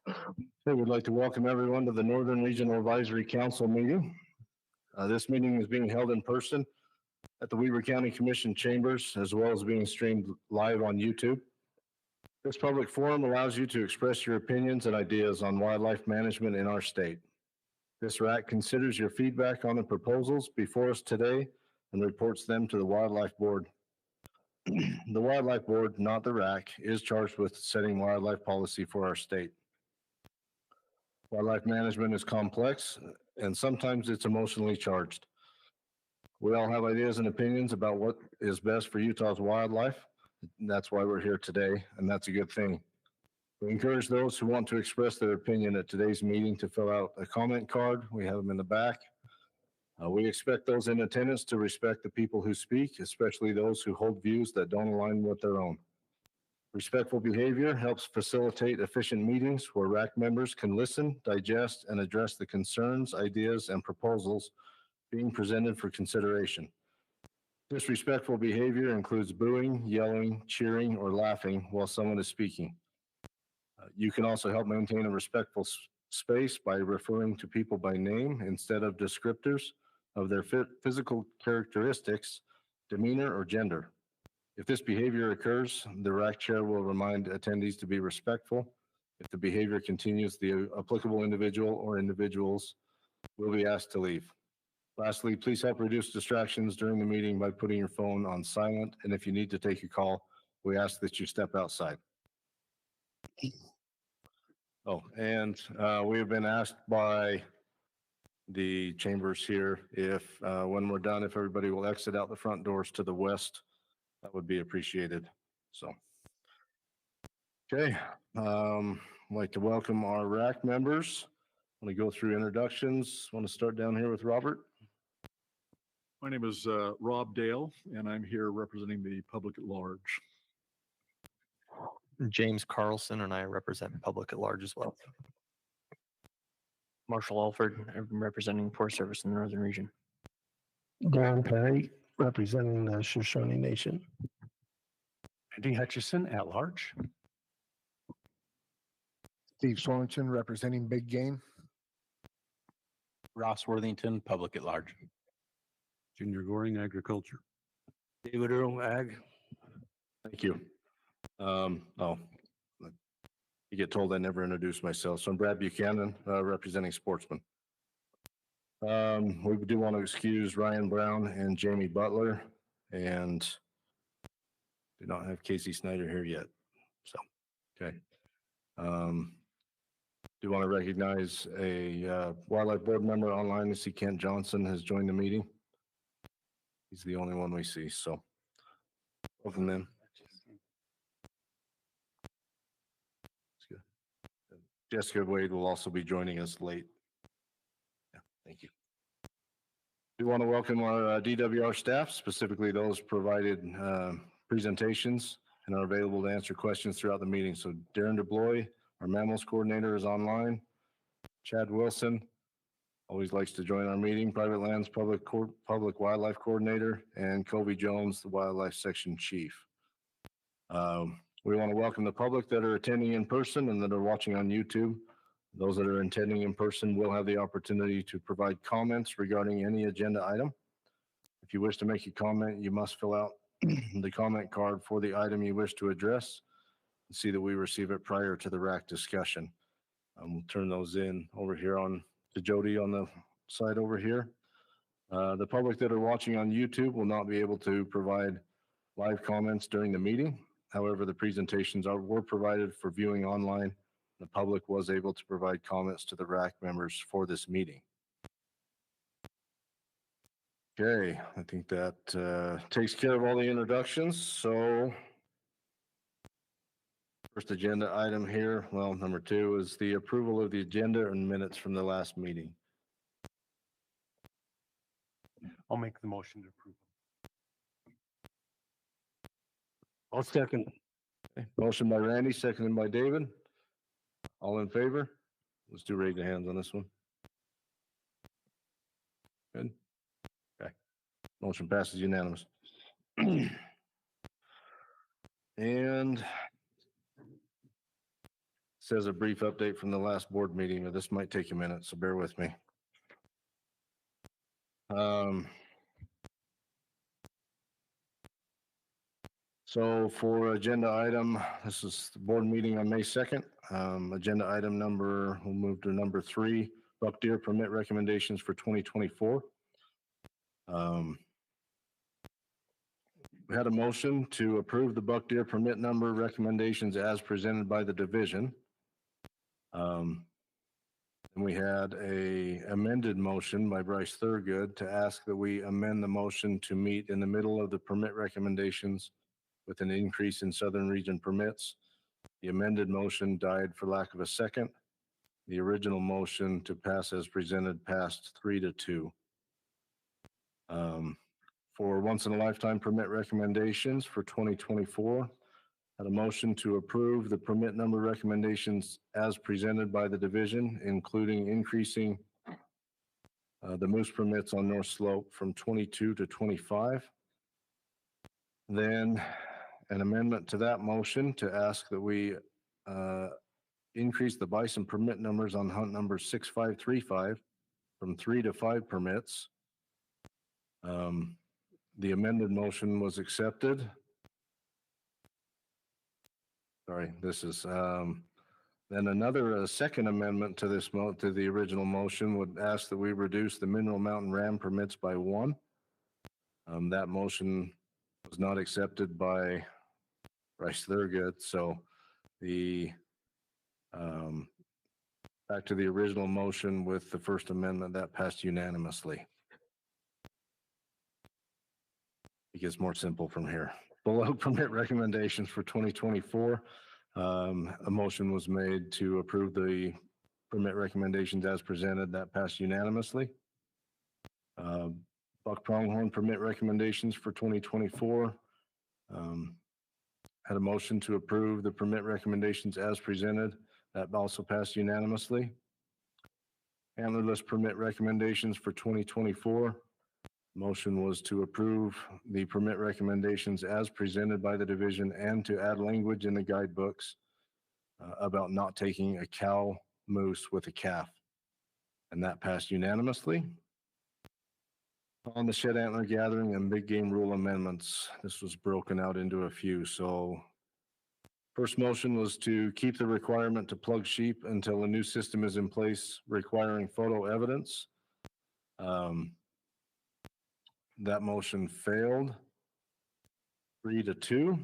I would like to welcome everyone to the Northern Regional Advisory Council meeting. This meeting is being held in person at the Weber County Commission chambers, as well as being streamed live on YouTube. This public forum allows you to express your opinions and ideas on wildlife management in our state. This RAC considers your feedback on the proposals before us today and reports them to the Wildlife Board. The Wildlife Board, not the RAC, is charged with setting wildlife policy for our state. Wildlife management is complex and sometimes it's emotionally charged. We all have ideas and opinions about what is best for Utah's wildlife. That's why we're here today, and that's a good thing. We encourage those who want to express their opinion at today's meeting to fill out a comment card. We have them in the back. We expect those in attendance to respect the people who speak, especially those who hold views that don't align with their own. Respectful behavior helps facilitate efficient meetings where RAC members can listen, digest, and address the concerns, ideas, and proposals being presented for consideration. Disrespectful behavior includes booing, yelling, cheering, or laughing while someone is speaking. You can also help maintain a respectful space by referring to people by name instead of descriptors of their physical characteristics, demeanor, or gender. If this behavior occurs, the RAC chair will remind attendees to be respectful. If the behavior continues, the applicable individual or individuals will be asked to leave. Lastly, please help reduce distractions during the meeting by putting your phone on silent. And if you need to take a call, we ask that you step outside. Oh, and we have been asked by the chambers here if when we're done, if everybody will exit out the front doors to the west, that would be appreciated. So, okay, I'd like to welcome our RAC members. I'm going to go through introductions. I want to start down here with Robert. My name is Rob Dale, and I'm here representing the public at large. James Carlson, and I represent public at large as well. Marshall Alford, I'm representing Forest Service in the Northern Region. Darren Perry, representing the Shoshone Nation. Andy Hutchison, at large. Steve Swanson, representing Big Game. Ross Worthington, public at large. Junior Goring, agriculture. David Earl, ag. Thank you. You get told I never introduced myself. So I'm Brad Buchanan, representing Sportsman. We do want to excuse Ryan Brown and Jamie Butler, and do not have Casey Snyder here yet. So, okay. Do want to recognize a Wildlife Board member online. I see Kent Johnson has joined the meeting. He's the only one we see, so welcome them. Jessica Wade will also be joining us late. Yeah, thank you. We want to welcome our DWR staff, specifically those provided presentations and are available to answer questions throughout the meeting. So Darren DeBloois, our Mammals coordinator, is online. Chad Wilson always likes to join our meeting. Private Lands Public Wildlife Coordinator, and Kobe Jones, the Wildlife Section Chief. We want to welcome the public that are attending in person and that are watching on YouTube. Those that are attending in person will have the opportunity to provide comments regarding any agenda item. If you wish to make a comment, you must fill out the comment card for the item you wish to address and see that we receive it prior to the RAC discussion. We'll turn those in over here on to Jody on the side over here. The public that are watching on YouTube will not be able to provide live comments during the meeting. However, the presentations were provided for viewing online. The public was able to provide comments to the RAC members for this meeting. Okay, I think that takes care of all the introductions. So first agenda item here, well, number 2 is the approval of the agenda and minutes from the last meeting. I'll make the motion to approve. I'll second. Okay. Motion by Randy, seconded by David. All in favor? Let's do raise of hands on this one. Good. Okay. Motion passes unanimous. And says a brief update from the last board meeting, but this might take a minute, so bear with me. So for agenda item, this is the board meeting on May 2nd. Agenda item we'll move to number 3, buck deer permit recommendations for 2024. We had a motion to approve the buck deer permit number recommendations as presented by the division. And we had a amended motion by Bryce Thurgood to ask that we amend the motion to meet in the middle of the permit recommendations with an increase in Southern Region permits. The amended motion died for lack of a second. The original motion to pass as presented passed 3-2. For once in a lifetime permit recommendations for 2024, had a motion to approve the permit number recommendations as presented by the division, including increasing the moose permits on North Slope from 22 to 25. Then an amendment to that motion to ask that we increase the bison permit numbers on hunt number 6535 from 3 to 5 permits. The amended motion was accepted. Sorry, this is, then another second amendment to this to the original motion would ask that we reduce the Mineral Mountain Ram permits by 1. That motion was not accepted by Bryce Thurgood, so the back to the original motion with the first amendment that passed unanimously. It gets more simple from here. Below permit recommendations for 2024, a motion was made to approve the permit recommendations as presented. That passed unanimously. Buck pronghorn permit recommendations for 2024. Had a motion to approve the permit recommendations as presented. That also passed unanimously. Antlerless permit recommendations for 2024. Motion was to approve the permit recommendations as presented by the division and to add language in the guidebooks about not taking a cow moose with a calf. And that passed unanimously. On the shed antler gathering and big game rule amendments, this was broken out into a few. So first motion was to keep the requirement to plug sheep until a new system is in place requiring photo evidence. That motion failed 3-2.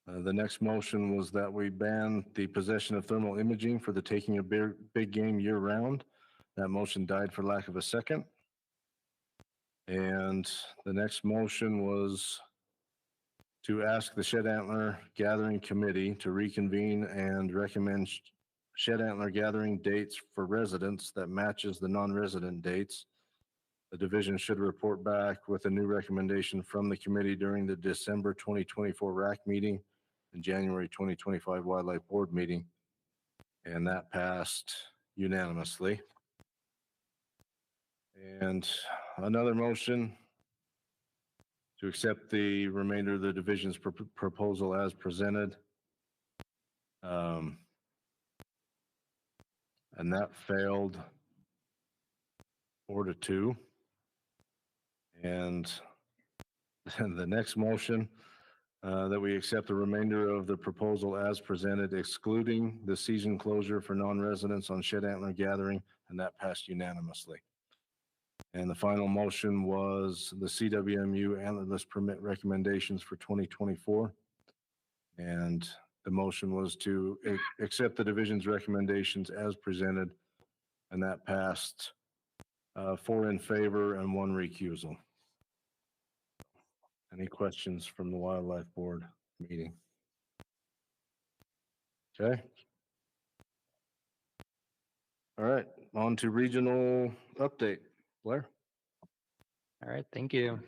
The next motion was that we ban the possession of thermal imaging for the taking of big game year round. That motion died for lack of a second. And the next motion was to ask the Shed Antler Gathering Committee to reconvene and recommend shed antler gathering dates for residents that matches the non-resident dates. The division should report back with a new recommendation from the committee during the December 2024 RAC meeting and January 2025 Wildlife Board meeting. And that passed unanimously. And another motion to accept the remainder of the division's proposal as presented. And that failed 4-2. And the next motion that we accept the remainder of the proposal as presented, excluding the season closure for non-residents on shed antler gathering, and that passed unanimously. And the final motion was the CWMU antlerless permit recommendations for 2024. And the motion was to accept the division's recommendations as presented, and that passed 4 in favor and 1 recusal. Any questions from the Wildlife Board meeting? Okay. All right, on to regional update. Blair? All right, thank you.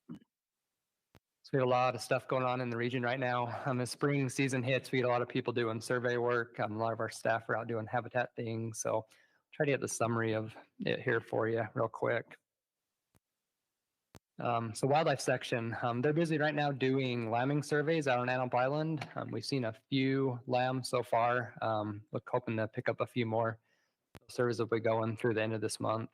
So we have a lot of stuff going on in the region right now. As spring season hits, we get a lot of people doing survey work. A lot of our staff are out doing habitat things. So try to get the summary of it here for you real quick. So wildlife section, they're busy right now doing lambing surveys out on Antelope Island. We've seen a few lambs so far. Look, hoping to pick up a few more. Surveys will be going through the end of this month.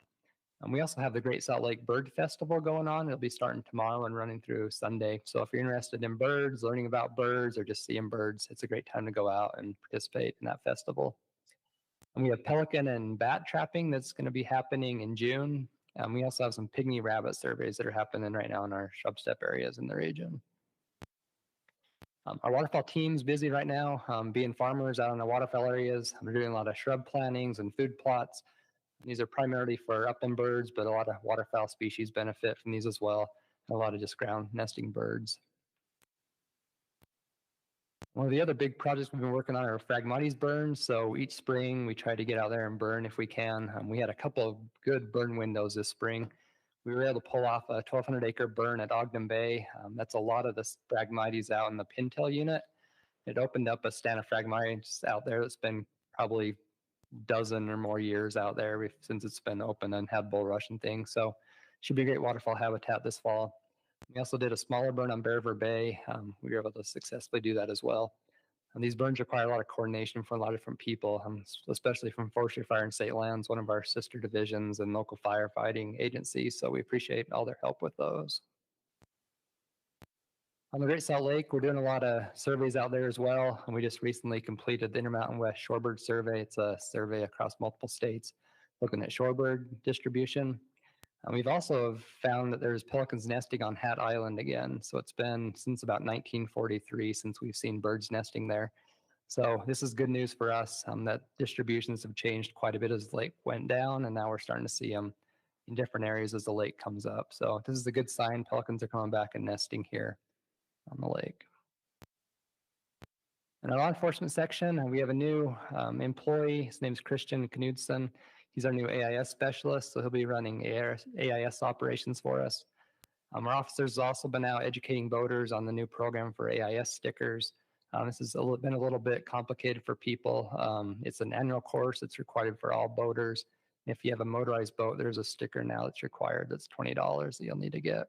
We also have the Great Salt Lake Bird Festival going on. It'll be starting tomorrow and running through Sunday. So if you're interested in birds, learning about birds, or just seeing birds, it's a great time to go out and participate in that festival. And we have pelican and bat trapping that's going to be happening in June. We also have some pygmy rabbit surveys that are happening right now in our shrub steppe areas in the region. Our waterfowl team's busy right now, being farmers out in the waterfowl areas. We're doing a lot of shrub plantings and food plots. These are primarily for upland birds, but a lot of waterfowl species benefit from these as well. And a lot of just ground nesting birds. One of the other big projects we've been working on are Phragmites burns. So each spring we try to get out there and burn if we can. We had a couple of good burn windows this spring. We were able to pull off a 1,200 acre burn at Ogden Bay. That's a lot of the Phragmites out in the pintail unit. It opened up a stand of Phragmites out there that's been probably dozen or more years out there since it's been open and had bulrush and things. So should be great waterfowl habitat this fall. We also did a smaller burn on Bear River Bay. We were able to successfully do that as well. And these burns require a lot of coordination from a lot of different people, especially from Forestry Fire and State Lands, one of our sister divisions and local firefighting agencies. So we appreciate all their help with those. On the Great Salt Lake, we're doing a lot of surveys out there as well. And we just recently completed the Intermountain West Shorebird Survey. It's a survey across multiple states looking at shorebird distribution. And we've also found that there's pelicans nesting on Hat Island again. So it's been since about 1943 since we've seen birds nesting there. So this is good news for us that distributions have changed quite a bit as the lake went down, and now we're starting to see them in different areas as the lake comes up. So this is a good sign. Pelicans are coming back and nesting here on the lake. In our law enforcement section, we have a new employee. His name is Christian Knudsen. He's our new AIS specialist, so he'll be running AIS operations for us. Our officers have also been out educating boaters on the new program for AIS stickers. This has been a little bit complicated for people. It's an annual course that's required for all boaters. If you have a motorized boat, there's a sticker now that's required that's $20 that you'll need to get.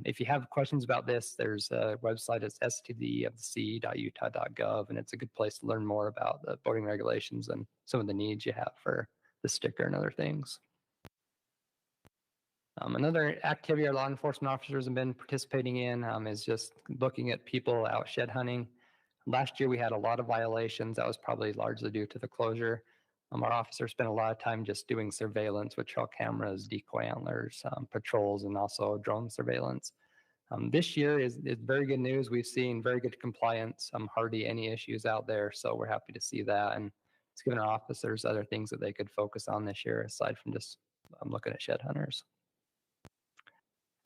If you have questions about this, there's a website, it's stdofthesea.utah.gov, and it's a good place to learn more about the boating regulations and some of the needs you have for the sticker and other things. Another activity our law enforcement officers have been participating in is just looking at people out shed hunting. Last year we had a lot of violations. That was probably largely due to the closure. Our officers spent a lot of time just doing surveillance with trail cameras, decoy antlers, patrols, and also drone surveillance. This year is very good news. We've seen very good compliance, hardly any issues out there. So we're happy to see that. And it's given our officers other things that they could focus on this year, aside from just looking at shed hunters.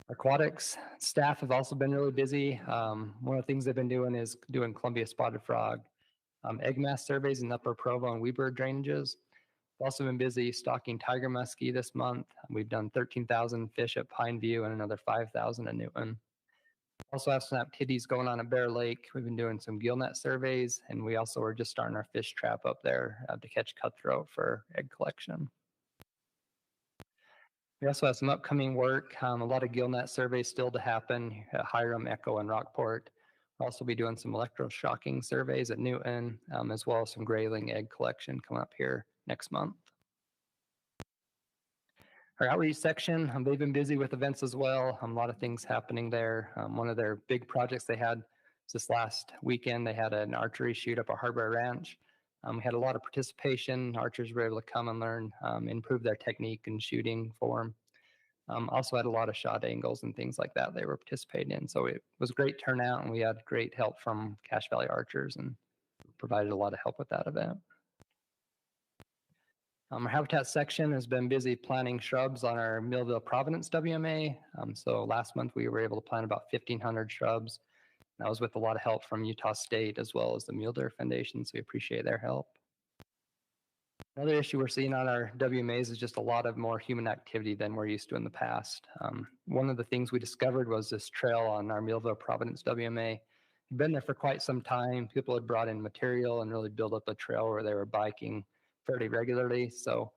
Aquatics staff have also been really busy. One of the things they've been doing is doing Columbia spotted frog egg mass surveys in Upper Provo and Weber drainages. We've also been busy stocking tiger muskie this month. We've done 13,000 fish at Pine View and another 5,000 at Newton. Also have some activities going on at Bear Lake. We've been doing some gillnet surveys, and we also are just starting our fish trap up there to catch cutthroat for egg collection. We also have some upcoming work, a lot of gillnet surveys still to happen at Hiram, Echo, and Rockport. We'll also be doing some electroshocking surveys at Newton, as well as some grayling egg collection coming up here next month. Our outreach section, they've been busy with events as well. A lot of things happening there. One of their big projects they had this last weekend, they had an archery shoot up at Hardware Ranch. We had a lot of participation. Archers were able to come and learn, improve their technique and shooting form. Also had a lot of shot angles and things like that they were participating in. So it was a great turnout, and we had great help from Cache Valley Archers and provided a lot of help with that event. Our habitat section has been busy planting shrubs on our Millville Providence WMA. So last month we were able to plant about 1,500 shrubs. That was with a lot of help from Utah State as well as the Mule Deer Foundation, so we appreciate their help. Another issue we're seeing on our WMAs is just a lot of more human activity than we're used to in the past. One of the things we discovered was this trail on our Millville Providence WMA. It'd been there for quite some time. People had brought in material and really built up a trail where they were biking fairly regularly. So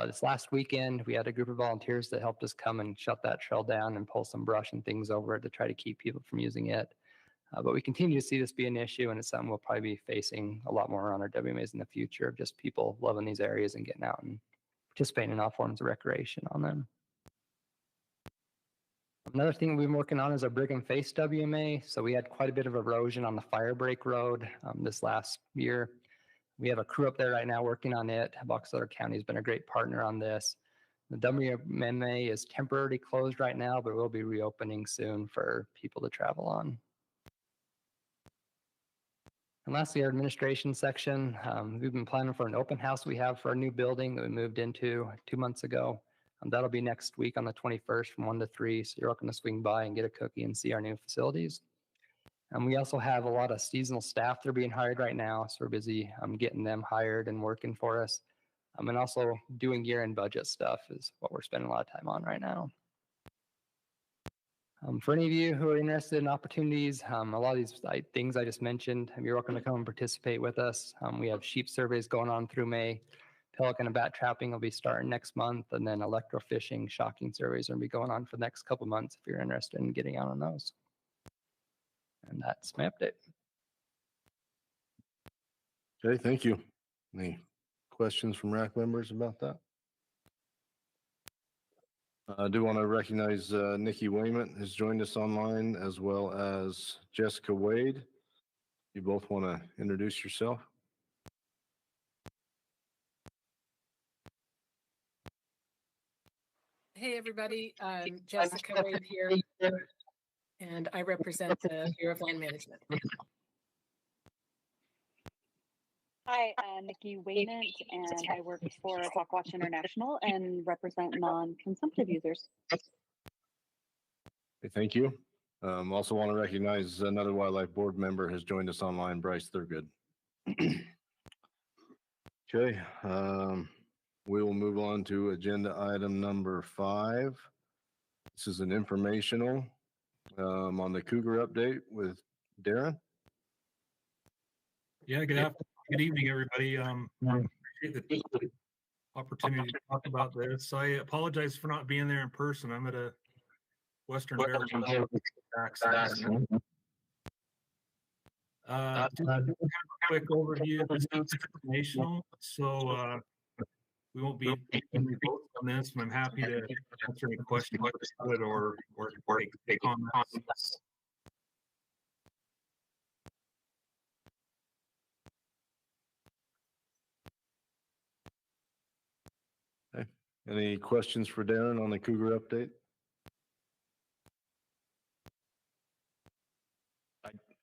This last weekend, we had a group of volunteers that helped us come and shut that trail down and pull some brush and things over it to try to keep people from using it. But we continue to see this be an issue, and it's something we'll probably be facing a lot more on our WMAs in the future of just people loving these areas and getting out and participating in all forms of recreation on them. Another thing we've been working on is our Brigham Face WMA. So we had quite a bit of erosion on the Fire Break Road this last year. We have a crew up there right now working on it. Box Elder County has been a great partner on this. The WMA is temporarily closed right now, but we'll be reopening soon for people to travel on. And lastly, our administration section. We've been planning for an open house we have for our new building that we moved into 2 months ago. That'll be next week on the 21st from 1 to 3. So you're welcome to swing by and get a cookie and see our new facilities. And we also have a lot of seasonal staff that are being hired right now. So we're busy getting them hired and working for us. And also doing year-end budget stuff is what we're spending a lot of time on right now. For any of you who are interested in opportunities, a lot of these things I just mentioned, you're welcome to come and participate with us. We have sheep surveys going on through May. Pelican and bat trapping will be starting next month, and then electrofishing, shocking surveys are going to be going on for the next couple months if you're interested in getting out on those. And that's my update. Okay, thank you. Any questions from RAC members about that? I do want to recognize Nikki Wayment has joined us online, as well as Jessica Wade. You both want to introduce yourself? Hey, everybody. I'm Jessica Wade here, and I represent the Bureau of Land Management. Hi, Nikki Wayment, and I work for Hawk Watch International and represent non-consumptive users. Okay, thank you. Also want to recognize another wildlife board member has joined us online, Bryce Thurgood. Okay, we will move on to agenda item number 5. This is an informational on the Cougar update with Darren. Yeah, good evening, everybody. Appreciate the opportunity to talk about this. I apologize for not being there in person. I'm at a Western Bear accident. Just a quick overview. This is informational, so we won't be taking votes on this. And I'm happy to answer any questions about it or take comments. Okay. Any questions for Darren on the Cougar update?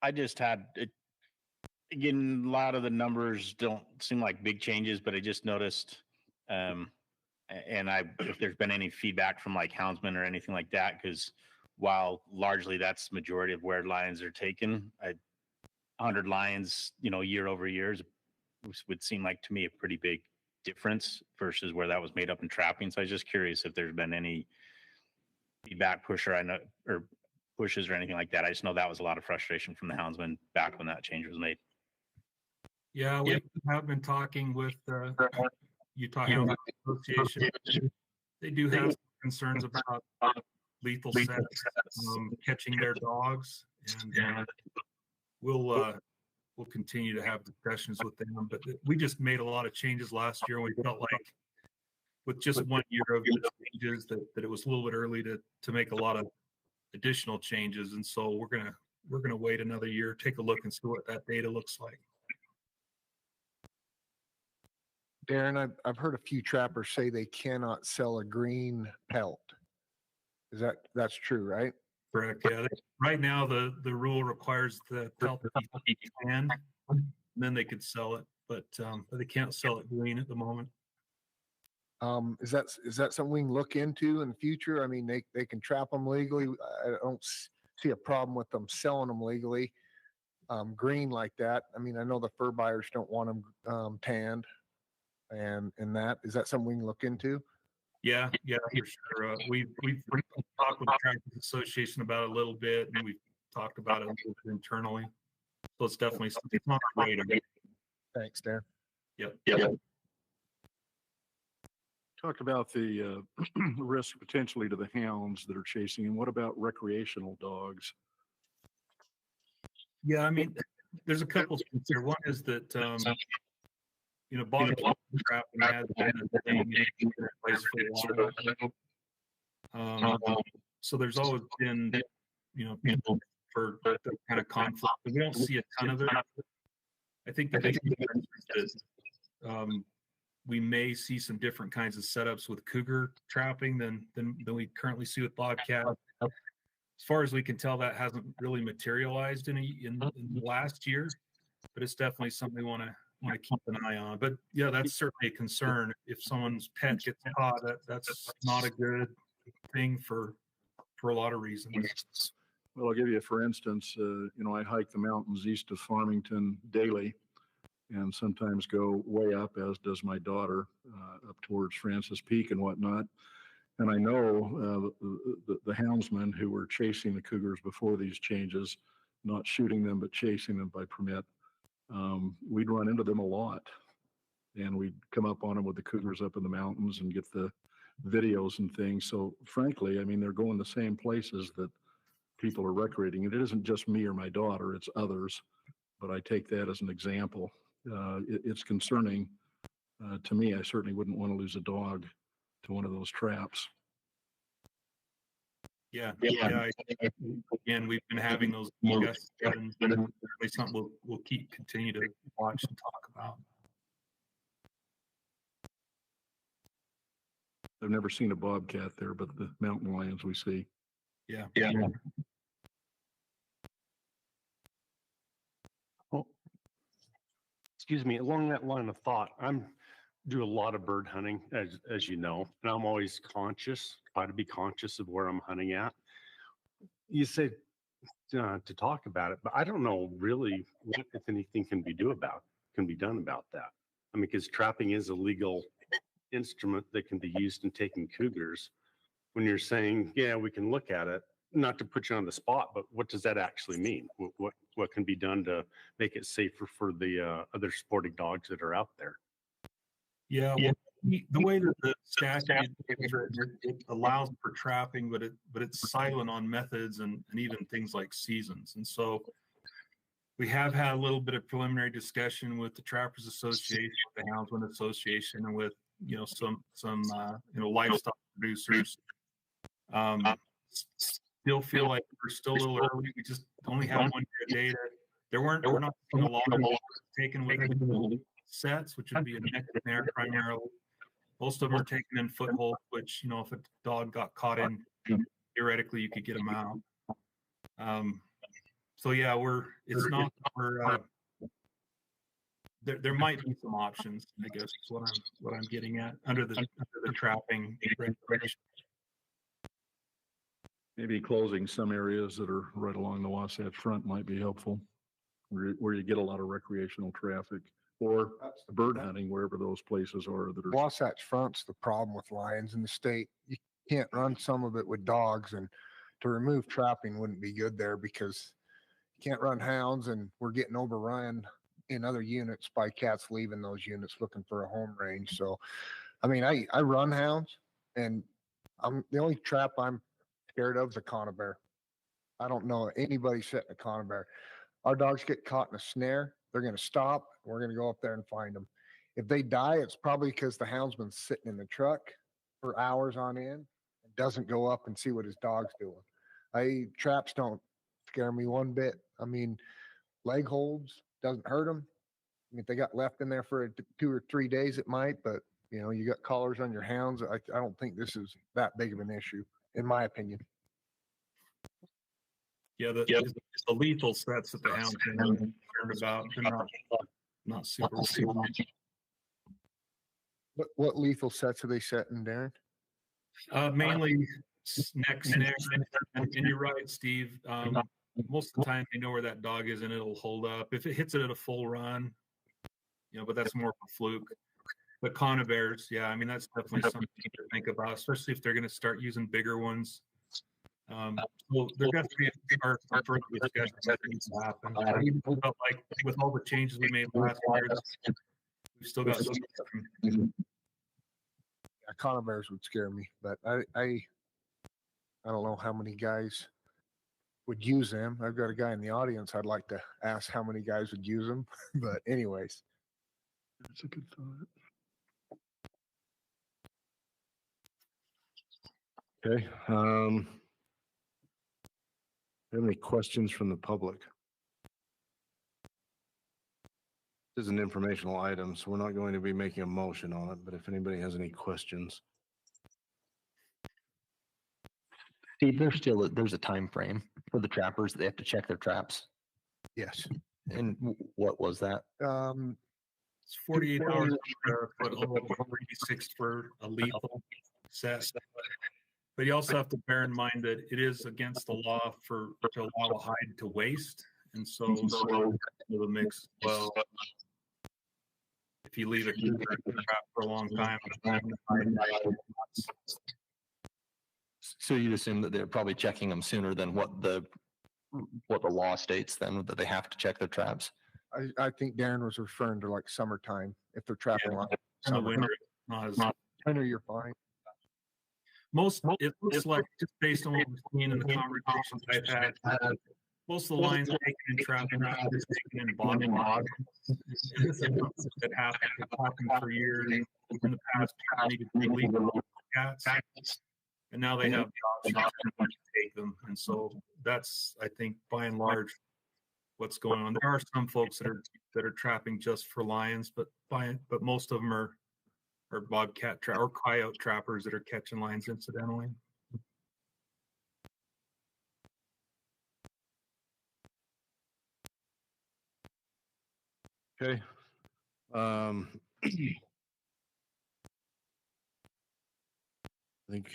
I just had it. Again, a lot of the numbers don't seem like big changes, but I just noticed, and if there's been any feedback from like houndsmen or anything like that, because while largely that's majority of where lions are taken, 100 lions, year over year would seem like to me a pretty big difference versus where that was made up in trapping. So I was just curious if there's been any feedback pushes or anything like that. I just know that was a lot of frustration from the houndsmen back when that change was made. Yeah, we have been talking with Utah Houndsman Association. They do have some concerns about lethal sex, catching their dogs, and we'll continue to have discussions with them. But we just made a lot of changes last year, and we felt like with just 1 year of changes that it was a little bit early to make a lot of additional changes. And so we're gonna wait another year, take a look and see what that data looks like. Darren, I've heard a few trappers say they cannot sell a green pelt. That's true, right? Correct. Yeah. Right now, the rule requires the pelt to be tanned, and then they could sell it, but they can't sell it green at the moment. Is that something we can look into in the future? I mean, they can trap them legally. I don't see a problem with them selling them legally, green like that. I mean, I know the fur buyers don't want them tanned, and that is that something we can look into? Yeah, for sure. We've talked with the Trappers Association about it a little bit, and we've talked about it a little bit internally. So it's definitely something on the radar. Thanks, Darren. Yep. Talked about the risk potentially to the hounds that are chasing, and what about recreational dogs? Yeah, I mean, there's a couple things here. One is that, body trapping has been a thing in place for a while. So there's always been, people for that kind of conflict, but we don't see a ton of it. I think the big difference is that we may see some different kinds of setups with cougar trapping than we currently see with bobcat. As far as we can tell, that hasn't really materialized in the last year, but it's definitely something we want to keep an eye on. But yeah, that's certainly a concern. If someone's pet gets caught, that's not a good thing for a lot of reasons. Well, I'll give you, for instance, I hike the mountains east of Farmington daily, and sometimes go way up, as does my daughter, up towards Francis Peak and whatnot. And I know the houndsmen who were chasing the cougars before these changes, not shooting them, but chasing them by permit, we'd run into them a lot. And we'd come up on them with the cougars up in the mountains and get the videos and things. So frankly, I mean, they're going the same places that people are recreating. And it isn't just me or my daughter, it's others. But I take that as an example. It's concerning to me. I certainly wouldn't want to lose a dog to one of those traps. Yeah. Again, we've been having those discussions, and it's something we'll continue to watch and talk about. I've never seen a bobcat there, but the mountain lions we see. Yeah. Well, excuse me, along that line of thought, do a lot of bird hunting, as you know, and I'm always try to be conscious of where I'm hunting at. You say to talk about it, but I don't know really if anything can be done about that. I mean, because trapping is a legal instrument that can be used in taking cougars. When you're saying, yeah, we can look at it, not to put you on the spot, but what does that actually mean? What can be done to make it safer for the other sporting dogs that are out there? Yeah, well, the way that the statute is written, it allows for trapping, but it's silent on methods and even things like seasons. And so we have had a little bit of preliminary discussion with the Trappers Association, with the Houndsman Association, and with some livestock producers. Still feel like we're still a little early. We just only have 1 year of data. We're not seeing a lot of taken within sets, which would be a neck and snare primarily. Most of them are taken in foothold, which, if a dog got caught in, theoretically you could get them out. So yeah, there might be some options, I guess is what I'm getting at under the trapping regulation. Maybe closing some areas that are right along the Wasatch Front might be helpful, where you get a lot of recreational traffic, or bird hunting, wherever those places are that are. Wasatch Front's the problem with lions in the state. You can't run some of it with dogs, and to remove trapping wouldn't be good there because you can't run hounds, and we're getting overrun in other units by cats leaving those units looking for a home range. So, I mean, I run hounds, and the only trap I'm scared of is a conibear. I don't know anybody setting a conibear. Our dogs get caught in a snare, they're going to stop. We're going to go up there and find them. If they die, it's probably because the houndsman's sitting in the truck for hours on end and doesn't go up and see what his dog's doing. Traps don't scare me one bit. I mean, leg holds doesn't hurt them. I mean, if they got left in there for 2 or 3 days, it might, but you got collars on your hounds. I don't think this is that big of an issue, in my opinion. Yeah, the lethal sets that the hounds are concerned about, they're not super lethal. What lethal sets are they setting, Darren? Mainly neck snare, and you're right, Steve. Most of the time, they know where that dog is, and it'll hold up. If it hits it at a full run, but that's more of a fluke. But conibears, yeah, I mean, that's definitely something to think about, especially if they're going to start using bigger ones. So there's got to be our further discussion that needs to happen. I even felt like with all the changes we made last year, we've still got some. conifers would scare me, but I don't know how many guys would use them. I've got a guy in the audience. I'd like to ask how many guys would use them, but anyways. That's a good thought. Okay. Do you have any questions from the public? This is an informational item, so we're not going to be making a motion on it, but if anybody has any questions. Steve, there's a time frame for the trappers. They have to check their traps. Yes. And what was that? It's 48 hours but only 46 for a lethal set. But you also have to bear in mind that it is against the law to allow a hide to waste. And so the mix, well, if you leave it in the trap for a long time, So you'd assume that they're probably checking them sooner than what the law states then, that they have to check their traps. I think Darren was referring to like summertime, if they're trapping like in the summer. winter, not as Winter, you're fine. it looks like, just based on what we've seen in the conversations I've had, most of the lines taken in trapping are just taken in bottom. That happened for years. In the past, people needed to leave the cats, and now they have the option to take them. And so that's, I think, by and large, what's going on. There are some folks that are trapping just for lions, but most of them are bobcat or coyote trappers that are catching lions incidentally. Okay. I think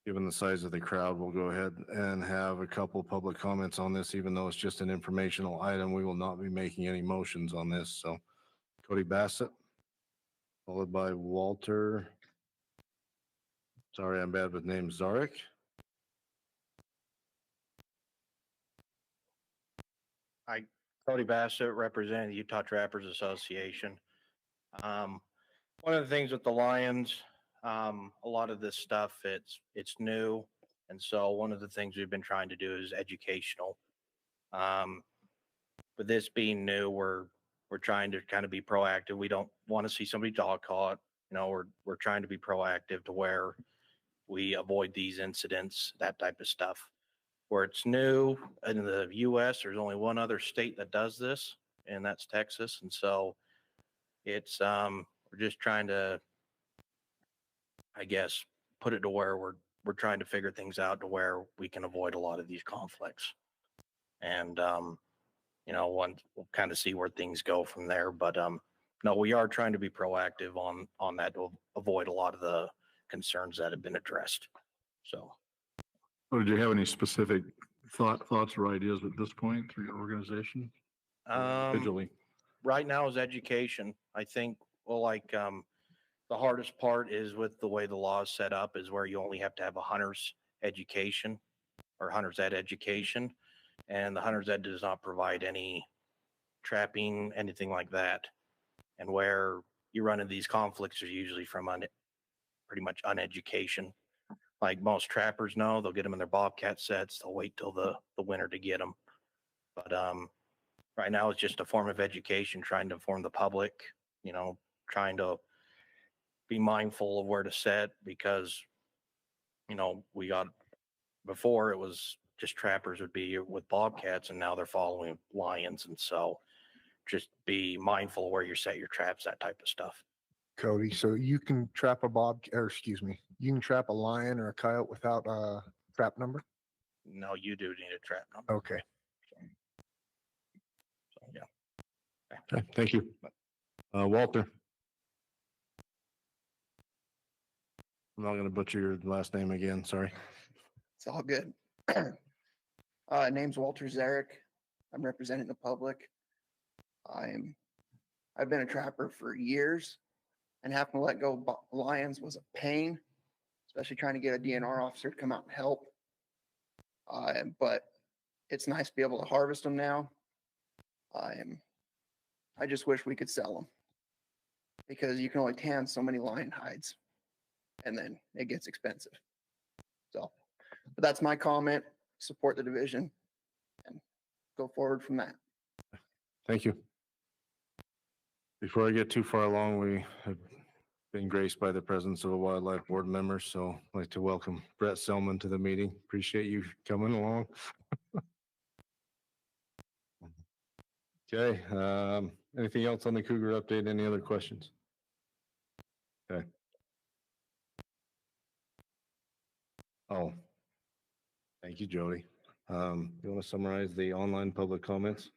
given the size of the crowd, we'll go ahead and have a couple public comments on this, even though it's just an informational item. We will not be making any motions on this. So Cody Bassett, followed by Walter. Sorry, I'm bad with names. Zarek. Cody Bassett, representing the Utah Trappers Association. One of the things with the Lions, a lot of this stuff, it's new. And so one of the things we've been trying to do is educational. With this being new, we're trying to kind of be proactive. We don't want to see somebody dog caught. You know, we're trying to be proactive to where we avoid these incidents, that type of stuff. Where it's new in the U.S., there's only one other state that does this, and that's Texas. And so it's we're just trying to, I guess, put it to where we're trying to figure things out to where we can avoid a lot of these conflicts. And we'll kind of see where things go from there. But no, we are trying to be proactive on that to avoid a lot of the concerns that have been addressed. So. Well, did you have any specific thoughts or ideas at this point through your organization? Individually? Right now is education. I think, the hardest part is with the way the law is set up is where you only have to have a hunter's education or hunter's ed education. And the hunter's ed does not provide any trapping, anything like that. And where you run into these conflicts are usually from pretty much uneducation. Like most trappers know, they'll get them in their bobcat sets. They'll wait till the winter to get them. But right now it's just a form of education, trying to inform the public, trying to be mindful of where to set because, before it was just trappers would be with bobcats and now they're following lions. And so just be mindful of where you set your traps, that type of stuff. Cody, so you can trap you can trap a lion or a coyote without a trap number? No, you do need a trap number. Okay. So, yeah. Okay, thank you. Walter. I'm not going to butcher your last name again. Sorry. It's all good. Name's Walter Zarek. I'm representing the public. I've been a trapper for years, and having to let go of lions was a pain, especially trying to get a DNR officer to come out and help. But it's nice to be able to harvest them now. I just wish we could sell them. because you can only tan so many lion hides and then it gets expensive. So, but that's my comment. Support the division and go forward from that. Thank you. Before I get too far along, we have been graced by the presence of a wildlife board member, so I'd like to welcome Brett Selman to the meeting. Appreciate you coming along. Okay, anything else on the Cougar update? Any other questions? Okay. Oh, thank you, Jody. You want to summarize the online public comments?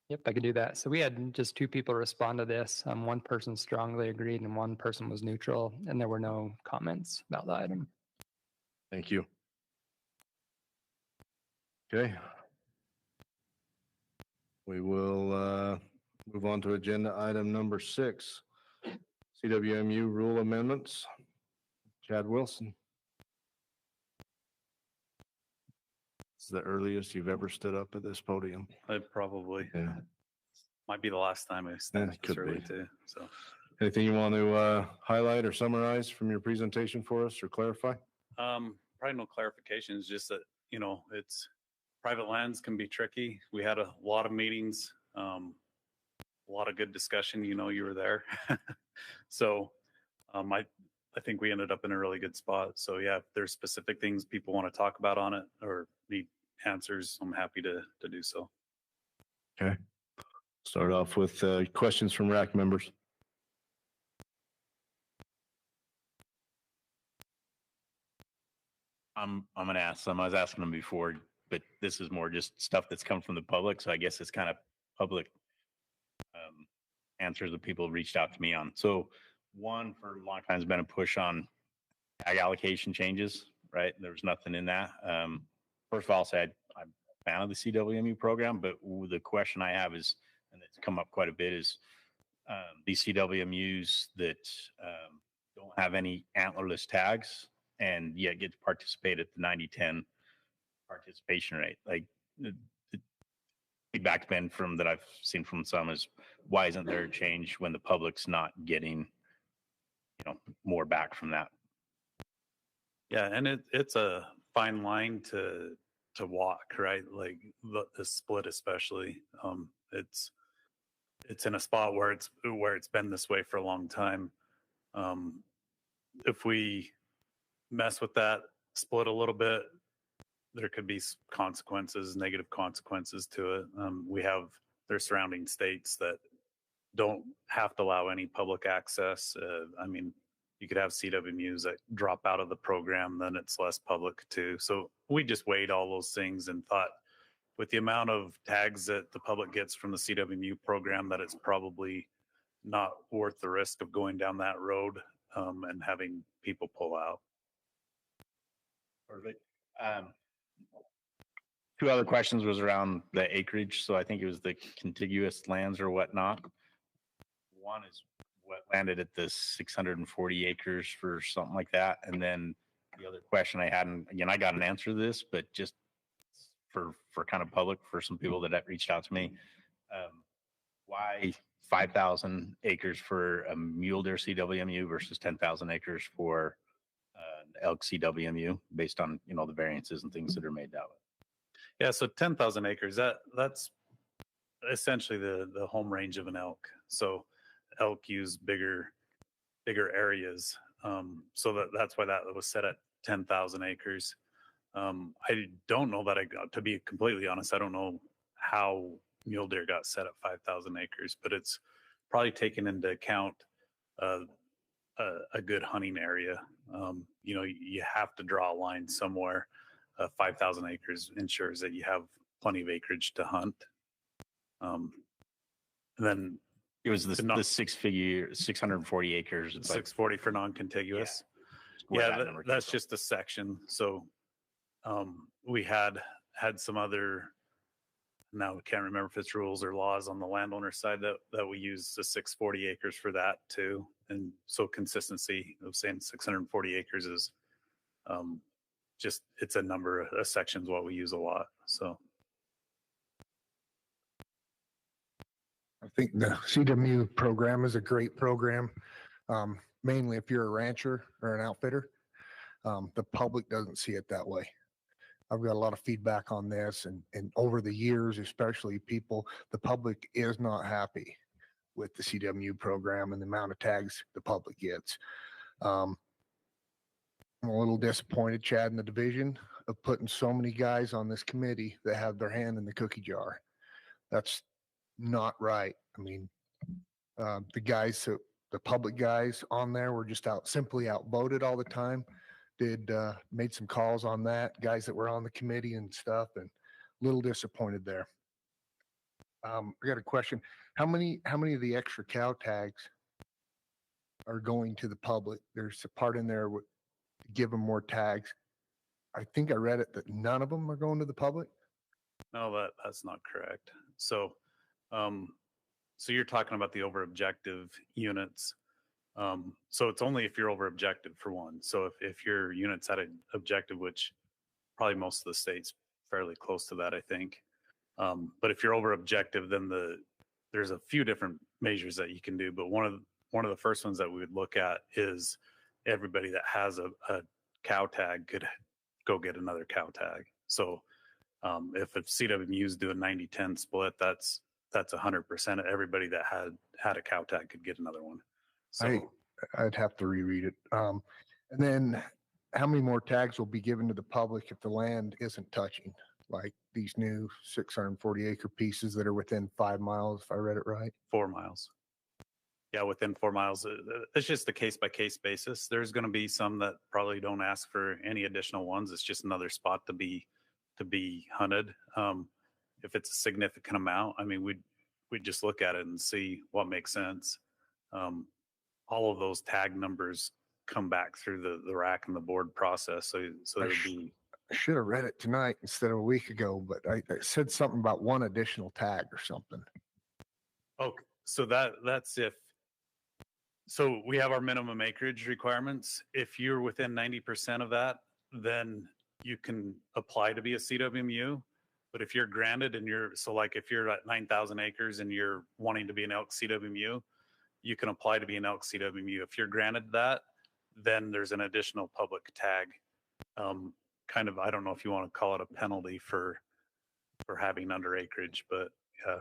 Yep, I could do that. So we had just 2 people respond to this. One person strongly agreed and one person was neutral, and there were no comments about the item. Thank you. Okay. We will move on to agenda item number 6, CWMU rule amendments. Chad Wilson. This is the earliest you've ever stood up at this podium. I probably Yeah. might be the last time I stand Yeah, up this could early be. too. So Anything you want to highlight or summarize from your presentation for us or clarify? probably no clarifications, just that, you know, it's private lands can be tricky. We had a lot of meetings, a lot of good discussion, you know, you were there. So I think we ended up in a really good spot. So yeah, if there's specific things people want to talk about on it or need answers, I'm happy to do so. Okay. Start off with questions from RAC members. I'm going to ask some. I was asking them before, but this is more just stuff that's come from the public. So I guess it's kind of public answers that people reached out to me on. So one, for a long time, has been a push on tag allocation changes, right? There was nothing in that. First of all, I'll say I'm a fan of the CWMU program, but the question I have is, and it's come up quite a bit, is these CWMUs that don't have any antlerless tags and yet get to participate at the 90-10 participation rate. Like the feedback's been from that I've seen from some is, why isn't there a change when the public's not getting, you know, more back from that? Yeah, and it's a fine line to walk, right? Like the split, especially. It's in a spot where it's been this way for a long time. If we mess with that split a little bit, there could be consequences, negative consequences to it. There's surrounding states that don't have to allow any public access. I mean, you could have CWMUs that drop out of the program, then it's less public too. So we just weighed all those things and thought, with the amount of tags that the public gets from the CWMU program, that it's probably not worth the risk of going down that road and having people pull out. Perfect. Two other questions was around the acreage. So I think it was the contiguous lands or whatnot. One is what landed at the 640 acres for something like that. And then the other question I had, and again, I got an answer to this, but just for kind of public, for some people that have reached out to me, why 5,000 acres for a mule deer CWMU versus 10,000 acres for elk CWMU, based on, you know, the variances and things that are made that way? Yeah, so 10,000 acres, that's essentially the home range of an elk. So elk use bigger areas. So that's why that was set at 10,000 acres. I don't know that to be completely honest, I don't know how mule deer got set at 5,000 acres, but it's probably taken into account a good hunting area. You know, you have to draw a line somewhere. 5,000 acres ensures that you have plenty of acreage to hunt. And then it was the 640 acres. It's 640 for non-contiguous. Yeah, that's just a section. So we had some other, now we can't remember if it's rules or laws on the landowner side that we use the 640 acres for that too. And so consistency of saying 640 acres is just, it's a number of sections what we use a lot. So. I think the CWMU program is a great program. Mainly if you're a rancher or an outfitter. The public doesn't see it that way. I've got a lot of feedback on this and over the years, especially the public is not happy with the CWMU program and the amount of tags the public gets. I'm a little disappointed, Chad, in the division of putting so many guys on this committee that have their hand in the cookie jar. That's not right. I mean, the public guys on there were just simply outvoted all the time. Made some calls on that, guys that were on the committee and stuff, and a little disappointed there. I got a question. How many of the extra cow tags are going to the public? There's a part in there to give them more tags. I think I read it that none of them are going to the public. No, that's not correct. So, so you're talking about the over objective units. So it's only if you're over objective for one. So if your unit's at an objective, which probably most of the states fairly close to that, I think. But if you're over objective, then there's a few different measures that you can do. But one of the first ones that we would look at is everybody that has a cow tag could go get another cow tag. So if a CWMU is doing 90-10 split, that's 100% of everybody that had a cow tag could get another one. So I'd have to reread it. And then how many more tags will be given to the public if the land isn't touching? Like these new 640 acre pieces that are within 5 miles, if I read it right? 4 miles. Yeah, within 4 miles. It's just a case by case basis. There's going to be some that probably don't ask for any additional ones. It's just another spot to be hunted. If it's a significant amount, I mean, we'd just look at it and see what makes sense. All of those tag numbers come back through the RAC and the board process. So there'd be. I should have read it tonight instead of a week ago, but I said something about one additional tag or something. Okay, so that's if. So we have our minimum acreage requirements. If you're within 90% of that, then you can apply to be a CWMU. But if you're granted and if you're at 9,000 acres and you're wanting to be an elk CWMU, you can apply to be an elk CWMU. If you're granted that, then there's an additional public tag. Kind of, I don't know if you want to call it a penalty for having under acreage, but yeah.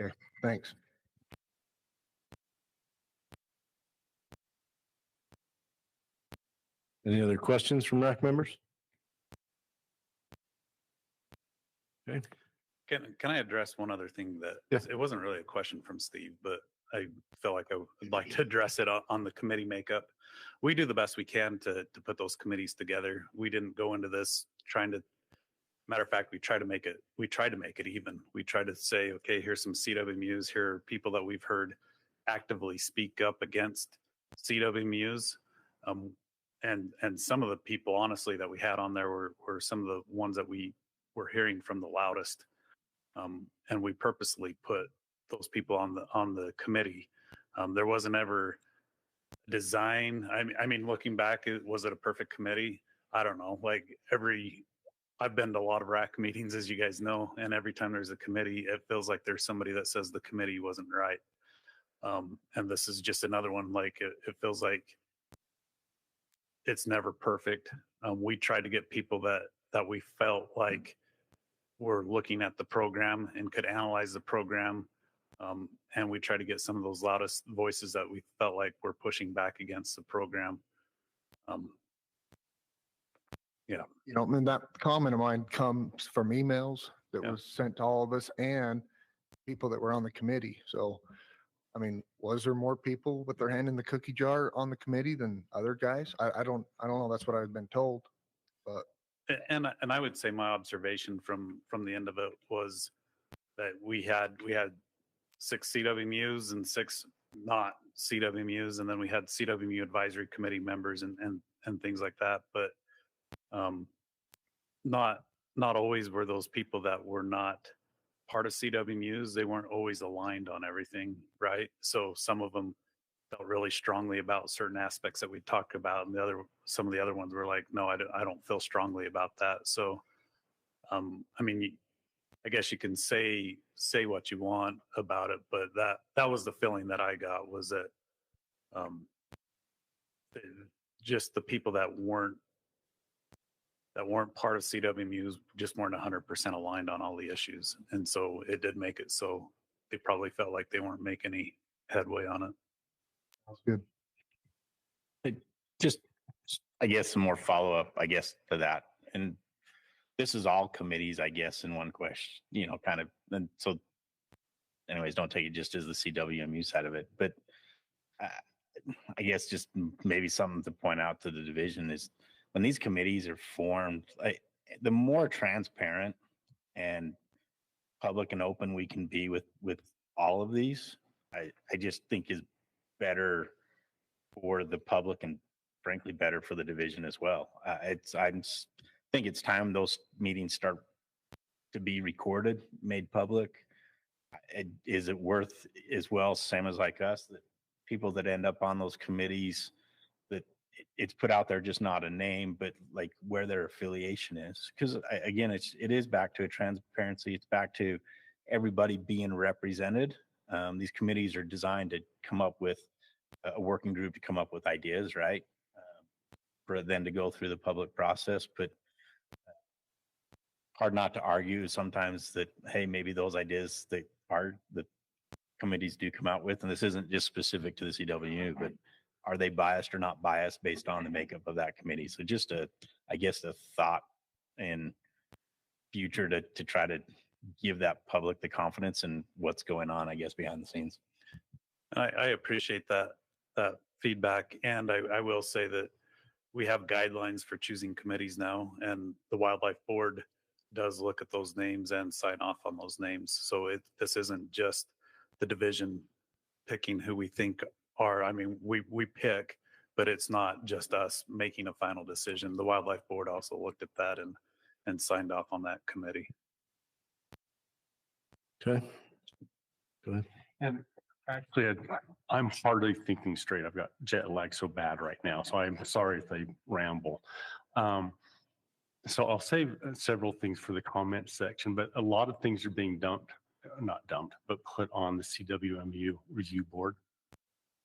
Okay, thanks. Any other questions from RAC members? Okay. Can I address one other thing that it wasn't really a question from Steve, but I feel like I would like to address it on the committee makeup. We do the best we can to put those committees together. We didn't go into this matter of fact, we tried to make it even. We tried to say, okay, here's some CWMUs, here are people that we've heard actively speak up against CWMUs. And some of the people, honestly, that we had on there were some of the ones that we were hearing from the loudest. And we purposely put those people on the committee. There wasn't ever design. I mean, looking back, was it a perfect committee? I don't know. I've been to a lot of RAC meetings, as you guys know, and every time there's a committee, it feels like there's somebody that says the committee wasn't right. And this is just another one. It feels like it's never perfect. We tried to get people that we felt like were looking at the program and could analyze the program. And we tried to get some of those loudest voices that we felt like were pushing back against the program. Yeah. You know, and that comment of mine comes from emails that was sent to all of us and people that were on the committee. So, I mean, was there more people with their hand in the cookie jar on the committee than other guys? I don't know. That's what I've been told, but. And I would say my observation from the end of it was that we had 6 CWMUs and 6 not CWMUs, and then we had CWMU advisory committee members and things like that. But not always were those people that were not part of CWMUs. They weren't always aligned on everything, right? So some of them felt really strongly about certain aspects that we talked about, and some of the other ones were like, no, I don't feel strongly about that. So, I mean, I guess you can say what you want about it, but that was the feeling that I got, was that th- just the people that weren't part of CWMU just weren't 100% aligned on all the issues. And so it did make it so they probably felt like they weren't making any headway on it. That's good. Just, I guess, some more follow-up, I guess, to that. And this is all committees, I guess, in one question, kind of. And so anyways, don't take it just as the CWMU side of it. But I guess just maybe something to point out to the division is when these committees are formed, the more transparent and public and open we can be with all of these, I just think is better for the public and frankly better for the division as well. I think it's time those meetings start to be recorded, made public. Is it worth as well, same as like us, that people that end up on those committees, that it's put out there, just not a name, but like where their affiliation is? Because again, it is back to a transparency. It's back to everybody being represented. These committees are designed to come up with a working group to come up with ideas, right? For then to go through the public process, but hard not to argue sometimes that, hey, maybe those ideas that the committees do come out with, and this isn't just specific to the CWU, but are they biased or not biased based on the makeup of that committee? So just I guess a thought in future to try to give that public the confidence in what's going on, I guess, behind the scenes. I appreciate that feedback. And I will say that we have guidelines for choosing committees now, and the Wildlife Board does look at those names and sign off on those names. So this isn't just the division picking who we think are, I mean, we pick, but it's not just us making a final decision. The Wildlife Board also looked at that and signed off on that committee. Okay. Go ahead. And actually, I'm hardly thinking straight. I've got jet lag so bad right now, so I'm sorry if I ramble. So I'll save several things for the comment section, but a lot of things are being not dumped, but put on the CWMU review board.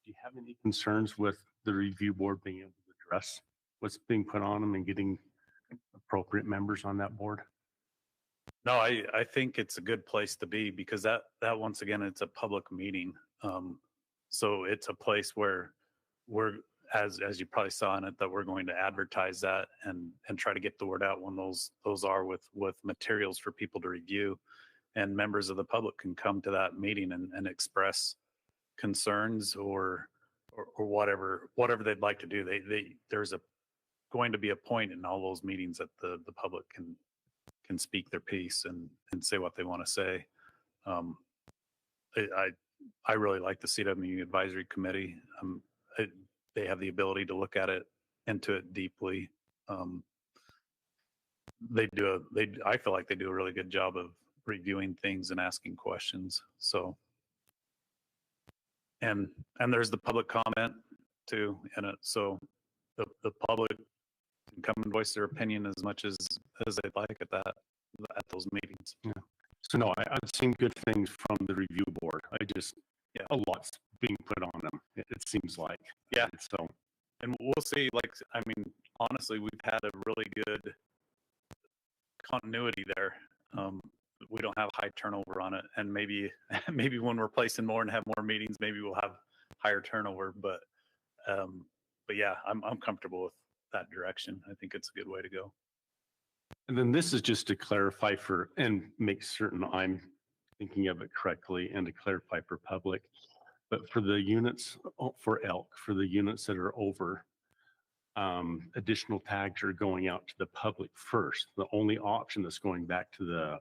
Do you have any concerns with the review board being able to address what's being put on them and getting appropriate members on that board? No, I think it's a good place to be, because that once again, it's a public meeting. So it's a place where we're, as you probably saw in it, that we're going to advertise that and try to get the word out when those are with materials for people to review, and members of the public can come to that meeting and express concerns or whatever they'd like to do. There's going to be a point in all those meetings that the public can speak their piece and say what they want to say. I really like the CWMU Advisory Committee. They have the ability to look at it, into it deeply. I feel like they do a really good job of reviewing things and asking questions. So, and there's the public comment too in it. So the public can come and voice their opinion as much as they'd like at those meetings. Yeah. So no, I've seen good things from the review board. A lot's being put on them, it seems like. Yeah. So, and we'll see, like, I mean, honestly, we've had a really good continuity there. We don't have high turnover on it, and maybe when we're placing more and have more meetings, maybe we'll have higher turnover, but yeah, I'm comfortable with that direction. I think it's a good way to go. and then this is just to clarify and make certain I'm thinking of it correctly, and to clarify for public. But for the units for elk, for the units that are over, additional tags are going out to the public first. The only option that's going back to the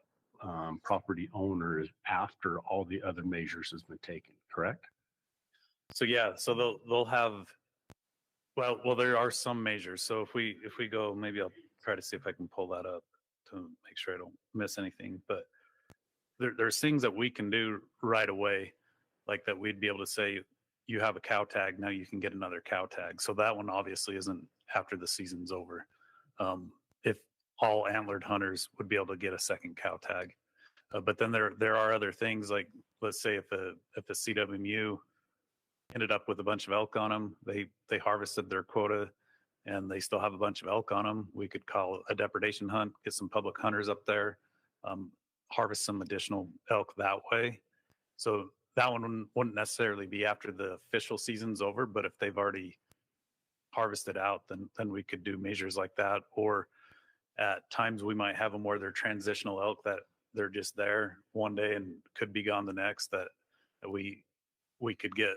property owner is after all the other measures has been taken, correct? So yeah, so they'll have, well, there are some measures. So if we go, maybe I'll try to see if I can pull that up to make sure I don't miss anything. But there's things that we can do right away, like that we'd be able to say, you have a cow tag, now you can get another cow tag. So that one obviously isn't after the season's over. If all antlered hunters would be able to get a second cow tag. But then there are other things like, let's say if a CWMU ended up with a bunch of elk on them, they harvested their quota and they still have a bunch of elk on them. We could call a depredation hunt, get some public hunters up there, harvest some additional elk that way. So that one wouldn't necessarily be after the official season's over, but if they've already harvested out, then we could do measures like that. Or at times we might have them where they're transitional elk that they're just there one day and could be gone the next, that we could get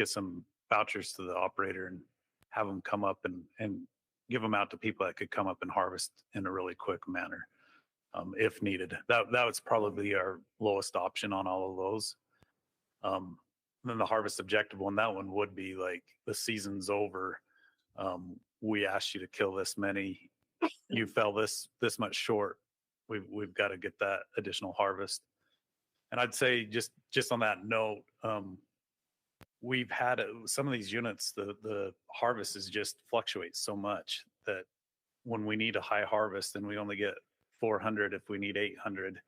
some vouchers to the operator and have them come up and give them out to people that could come up and harvest in a really quick manner, if needed. That was probably our lowest option on all of those. Then the harvest objective one, that one would be like the season's over. We asked you to kill this many. You fell this much short. We've got to get that additional harvest. And I'd say just on that note, we've had some of these units, the harvest is just fluctuates so much that when we need a high harvest and we only get 400, if we need 800,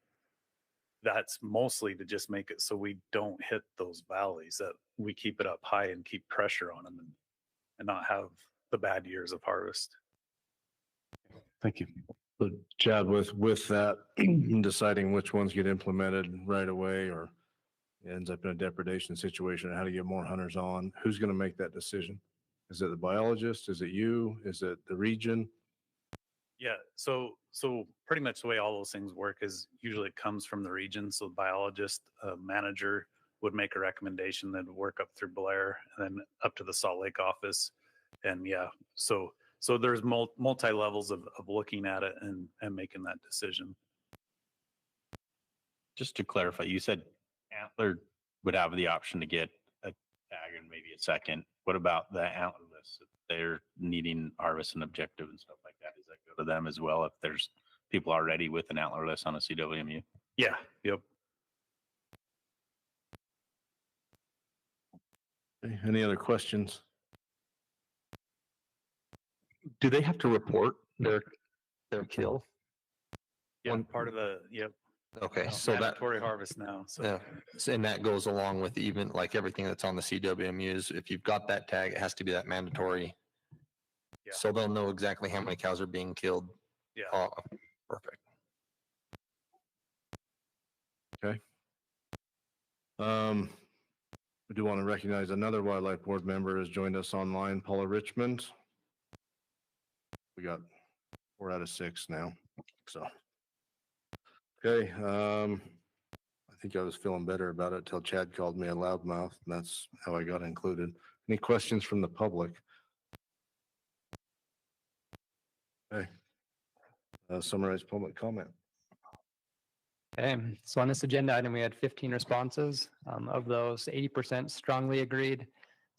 that's mostly to just make it so we don't hit those valleys, that we keep it up high and keep pressure on them and not have the bad years of harvest. Thank you. So Chad, with that, deciding which ones get implemented right away or ends up in a depredation situation, how to get more hunters on, who's going to make that decision? Is it the biologist? Is it you? Is it the region? Yeah, so pretty much the way all those things work is usually it comes from the region. So the biologist, manager would make a recommendation, then work up through Blair and then up to the Salt Lake office. And yeah, so there's multi levels of looking at it and making that decision. Just to clarify, you said antler would have the option to get a tag and maybe a second. What about the antlerless? If they're needing harvest and objective and stuff like that, does that go to them as well if there's people already with an antlerless on a CWMU? Yeah, yep. Okay, any other questions? Do they have to report their kill? Yeah, part of the, yep. Okay, so that mandatory harvest now. So yeah, and that goes along with even like everything that's on the CWMUs. If you've got that tag, it has to be that mandatory. Yeah. So they'll know exactly how many cows are being killed. Yeah. Oh, perfect. Okay. We do want to recognize another wildlife board member has joined us online, Paula Richmond. We got 4 out of 6 now, so. Okay, I think I was feeling better about it till Chad called me a loudmouth, and that's how I got included. Any questions from the public? Okay. Summarize public comment. Okay, so on this agenda item, we had 15 responses. Of those, 80% strongly agreed,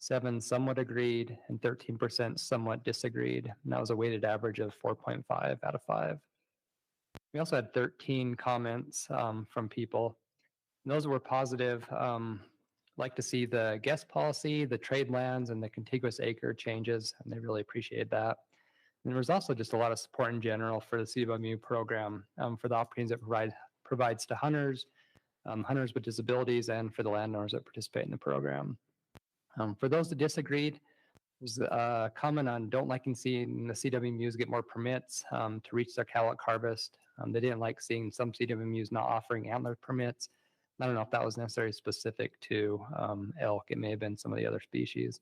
7 somewhat agreed, and 13% somewhat disagreed. And that was a weighted average of 4.5 out of 5. We also had 13 comments from people. And those were positive. Like to see the guest policy, the trade lands, and the contiguous acre changes, and they really appreciated that. And there was also just a lot of support in general for the CWMU program, for the opportunities it provides to hunters, hunters with disabilities, and for the landowners that participate in the program. For those that disagreed, there's a comment on don't liking seeing the CWMUs get more permits to reach their cow elk harvest. They didn't like seeing some CWMUs not offering antler permits. I don't know if that was necessarily specific to elk. It may have been some of the other species.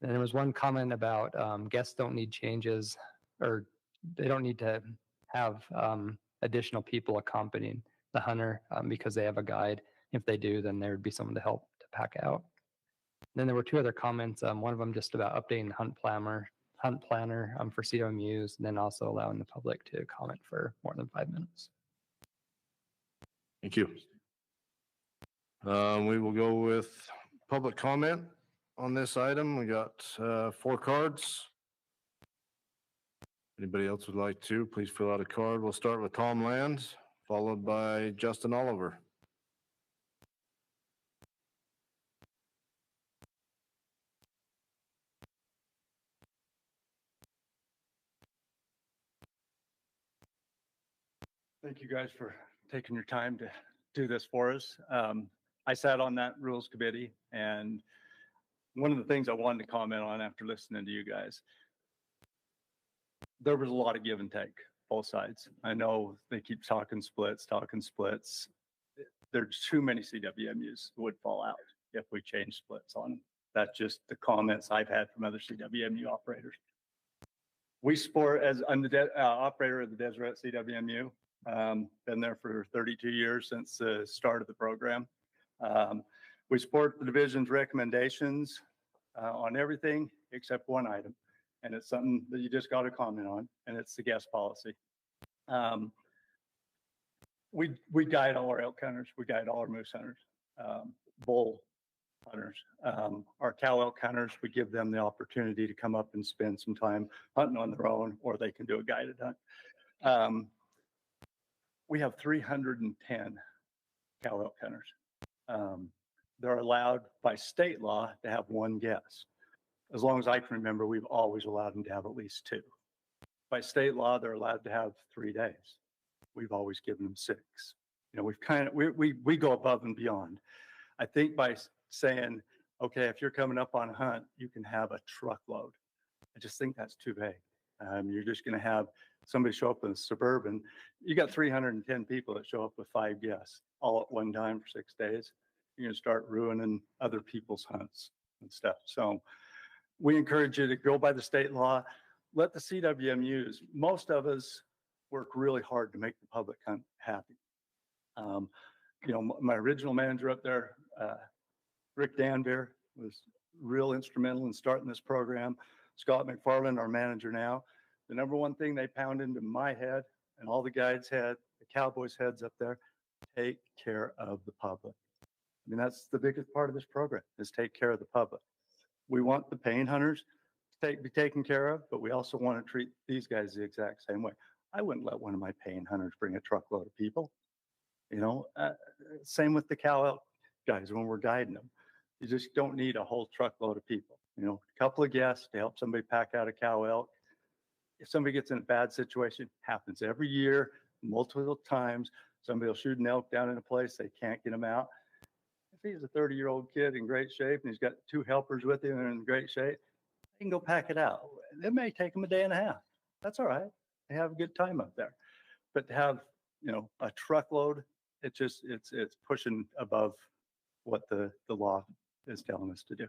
And there was one comment about guests don't need changes, or they don't need to have additional people accompanying the hunter because they have a guide. If they do, then there would be someone to help to pack out. Then there were 2 other comments. One of them just about updating the hunt planner for CWMUs, and then also allowing the public to comment for more than 5 minutes. Thank you. We will go with public comment on this item. We got 4 cards. Anybody else would like to, please fill out a card. We'll start with Tom Land, followed by Justin Oliver. Thank you guys for taking your time to do this for us. I sat on that rules committee, and one of the things I wanted to comment on after listening to you guys, there was a lot of give and take, both sides. I know they keep talking splits. There's too many CWMUs that would fall out if we change splits on them. That's just the comments I've had from other CWMU operators. We support, as I'm the operator of the Deseret CWMU, been there for 32 years since the start of the program. We support the division's recommendations on everything except one item, and it's something that you just got to comment on, and it's the guest policy. We guide all our elk hunters, we guide all our moose hunters, bull hunters. Our cow elk hunters, we give them the opportunity to come up and spend some time hunting on their own, or they can do a guided hunt. We have 310 cow elk hunters. They're allowed by state law to have one guest. As long as I can remember, we've always allowed them to have at least two. By state law, they're allowed to have 3 days. We've always given them 6. You know, we've kind of, we go above and beyond. I think by saying, okay, if you're coming up on a hunt, you can have a truckload. I just think that's too vague. You're just going to have somebody show up in a Suburban. You got 310 people that show up with 5 guests all at one time for 6 days. You're going to start ruining other people's hunts and stuff. So we encourage you to go by the state law. Let the CWMUs, most of us work really hard to make the public hunt happy. You know, my original manager up there, Rick Danbeer, was real instrumental in starting this program. Scott McFarland, our manager now, the number one thing they pound into my head and all the guides' head, the cowboys' heads up there, take care of the public. I mean, that's the biggest part of this program, is take care of the public. We want the paying hunters to be taken care of, but we also want to treat these guys the exact same way. I wouldn't let one of my paying hunters bring a truckload of people. You know, same with the cow elk guys when we're guiding them. You just don't need a whole truckload of people. You know, a couple of guests to help somebody pack out a cow elk. If somebody gets in a bad situation, happens every year, multiple times. Somebody will shoot an elk down in a place, they can't get him out. If he's a 30-year-old kid in great shape and he's got 2 helpers with him and in great shape, they can go pack it out. It may take them a day and a half. That's all right. They have a good time up there. But to have, you know, a truckload, it's pushing above what the law is telling us to do.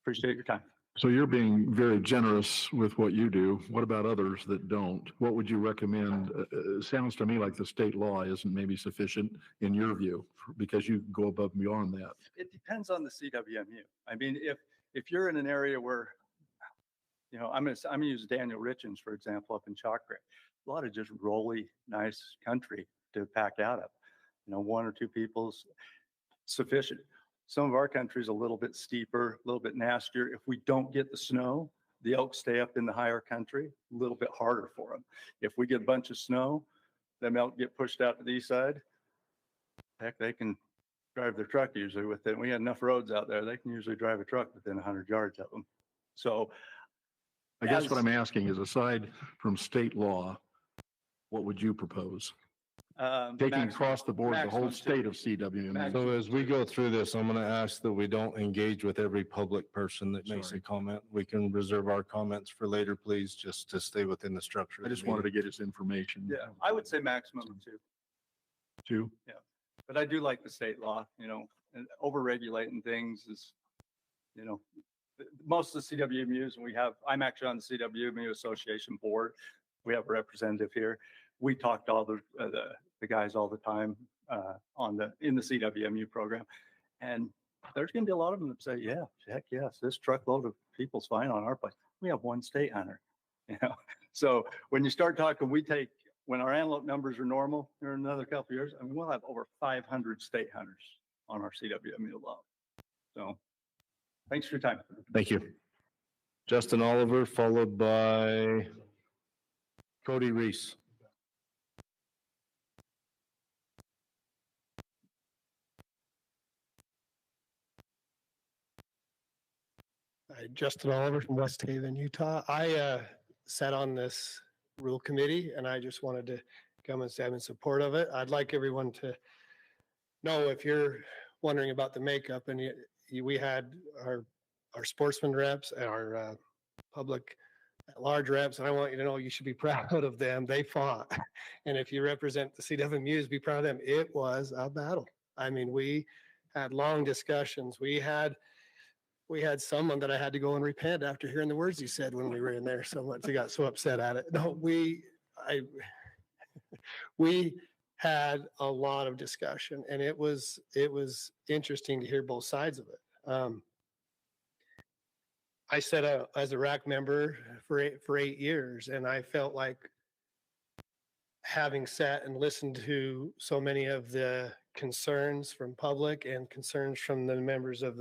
Appreciate your time. So you're being very generous with what you do. What about others that don't? What would you recommend? It sounds to me like the state law isn't maybe sufficient in your view, because you go above and beyond that. It depends on the CWMU. I mean, if you're in an area where, you know, I'm gonna use Daniel Richens, for example, up in Chalk Creek. A lot of just rolly, nice country to pack out of. You know, 1 or 2 people's sufficient. Some of our country is a little bit steeper, a little bit nastier. If we don't get the snow, the elk stay up in the higher country, a little bit harder for them. If we get a bunch of snow, them elk get pushed out to the east side. Heck, they can drive their truck usually within, we have enough roads out there, they can usually drive a truck within 100 yards of them. So I guess what I'm asking is, aside from state law, what would you propose? Taking across the board the whole state of CWMU. So as we go through this, I'm going to ask that we don't engage with every public person that makes a comment. We can reserve our comments for later, please, just to stay within the structure. I just wanted to get his information. yeah, I would say maximum of 2. 2? Yeah, but I do like the state law, you know, and over-regulating things is, you know, most of the CWMUs, and I'm actually on the CWMU Association board. We have a representative here. We talk to all the guys all the time in the CWMU program. And there's going to be a lot of them that say, yeah, heck yes, this truckload of people's fine on our place. We have 1 state hunter, you know? So when you start talking, when our antelope numbers are normal in another couple of years, I mean, we'll have over 500 state hunters on our CWMU alone. So thanks for your time. Thank you. Justin Oliver, followed by Cody Reese. Justin Oliver from West Haven, Utah. I sat on this rule committee, and I just wanted to come and say I'm in support of it. I'd like everyone to know, if you're wondering about the makeup, and we had our sportsman reps, our public at large reps, and I want you to know you should be proud of them. They fought. And if you represent the CWMUs, be proud of them. It was a battle. I mean, we had long discussions. We had someone that I had to go and repent after hearing the words he said when we were in there so much. He got so upset at it. No, we had a lot of discussion, and it was interesting to hear both sides of it. I sat as a RAC member for 8 years, and I felt like, having sat and listened to so many of the concerns from public and concerns from the members of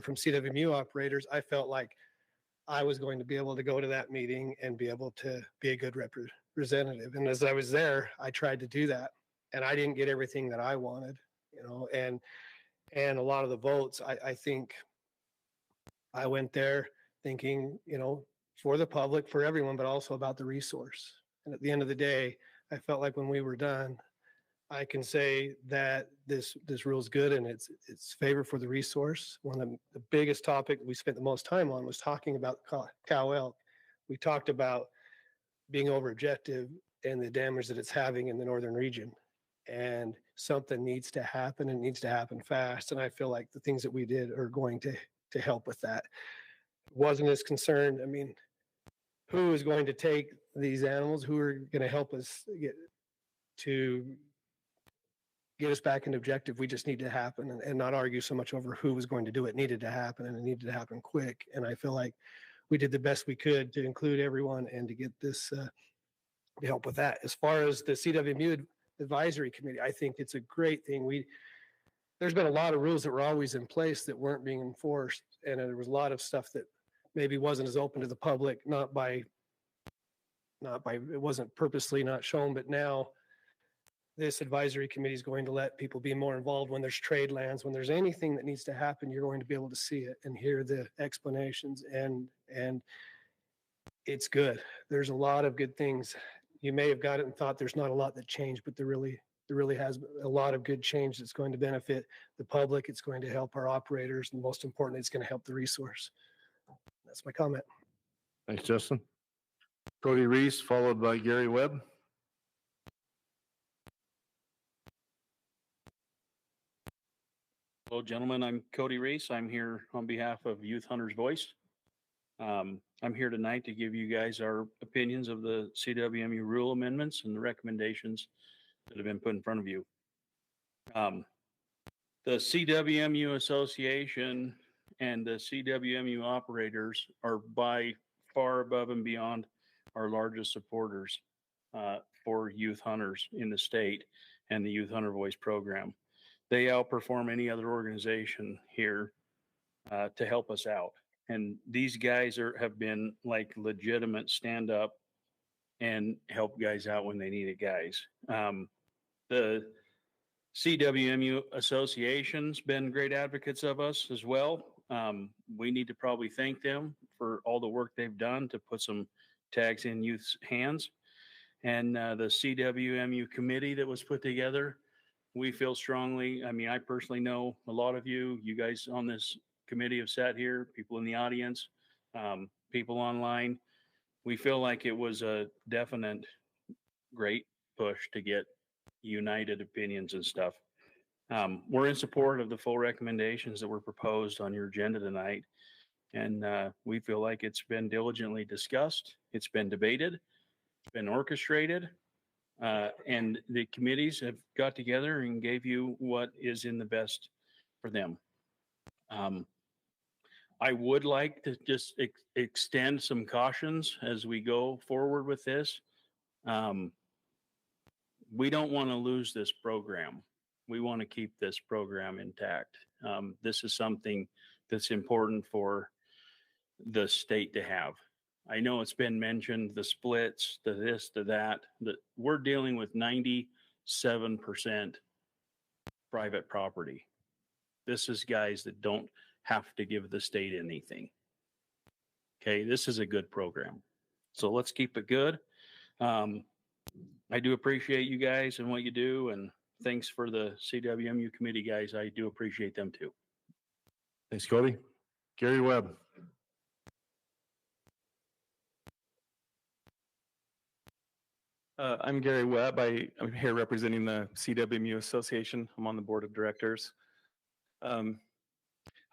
from CWMU operators, I felt like I was going to be able to go to that meeting and be able to be a good representative. And as I was there, I tried to do that, and I didn't get everything that I wanted, and a lot of the votes, I think I went there thinking, for the public, for everyone, but also about the resource. And at the end of the day, I felt like when we were done, I can say that this rule is good, and it's favor for the resource. One of the biggest topic we spent the most time on was talking about cow elk. We talked about being over objective and the damage that it's having in the northern region. And something needs to happen, and needs to happen fast. And I feel like the things that we did are going to help with that. Wasn't as concerned. I mean, who is going to take these animals? Who are going to help us get us back into objective? We just need to happen, and not argue so much over who was going to do it. It needed to happen, and it needed to happen quick. And I feel like we did the best we could to include everyone and to get this to help with that. As far as the CWMU advisory committee, I think it's a great thing. There's been a lot of rules that were always in place that weren't being enforced, and there was a lot of stuff that maybe wasn't as open to the public, not by it wasn't purposely not shown, but now this advisory committee is going to let people be more involved when there's trade lands, when there's anything that needs to happen. You're going to be able to see it and hear the explanations, and it's good. There's a lot of good things. You may have got it and thought there's not a lot that changed, but there really has a lot of good change that's going to benefit the public. It's going to help our operators, and most importantly, it's going to help the resource. That's my comment. Thanks, Justin. Cody Reese, followed by Gary Webb. Hello, gentlemen. I'm Cody Reese. I'm here on behalf of Youth Hunters Voice. I'm here tonight to give you guys our opinions of the CWMU rule amendments and the recommendations that have been put in front of you. The CWMU Association and the CWMU operators are by far above and beyond our largest supporters for youth hunters in the state and the Youth Hunter Voice program. They outperform any other organization here to help us out. And these guys have been like legitimate stand up and help guys out when they need it, guys. The CWMU Association's been great advocates of us as well. We need to probably thank them for all the work they've done to put some tags in youth's hands. And the CWMU committee that was put together, we feel strongly. I mean, I personally know a lot of you guys on this committee have sat here, people in the audience, people online. We feel like it was a definite great push to get united opinions and stuff. We're in support of the full recommendations that were proposed on your agenda tonight. And we feel like it's been diligently discussed. It's been debated, it's been orchestrated, and the committees have got together and gave you what is in the best for them. I would like to just extend some cautions as we go forward with this. We don't want to lose this program. We want to keep this program intact. This is something that's important for the state to have. I know it's been mentioned, the splits, the this, the that, that we're dealing with 97% private property. This is guys that don't have to give the state anything. Okay, this is a good program. So let's keep it good. I do appreciate you guys and what you do, and thanks for the CWMU committee guys. I do appreciate them too. Thanks, Cody. Gary Webb. I'm Gary Webb. I'm here representing the CWMU Association. I'm on the board of directors. I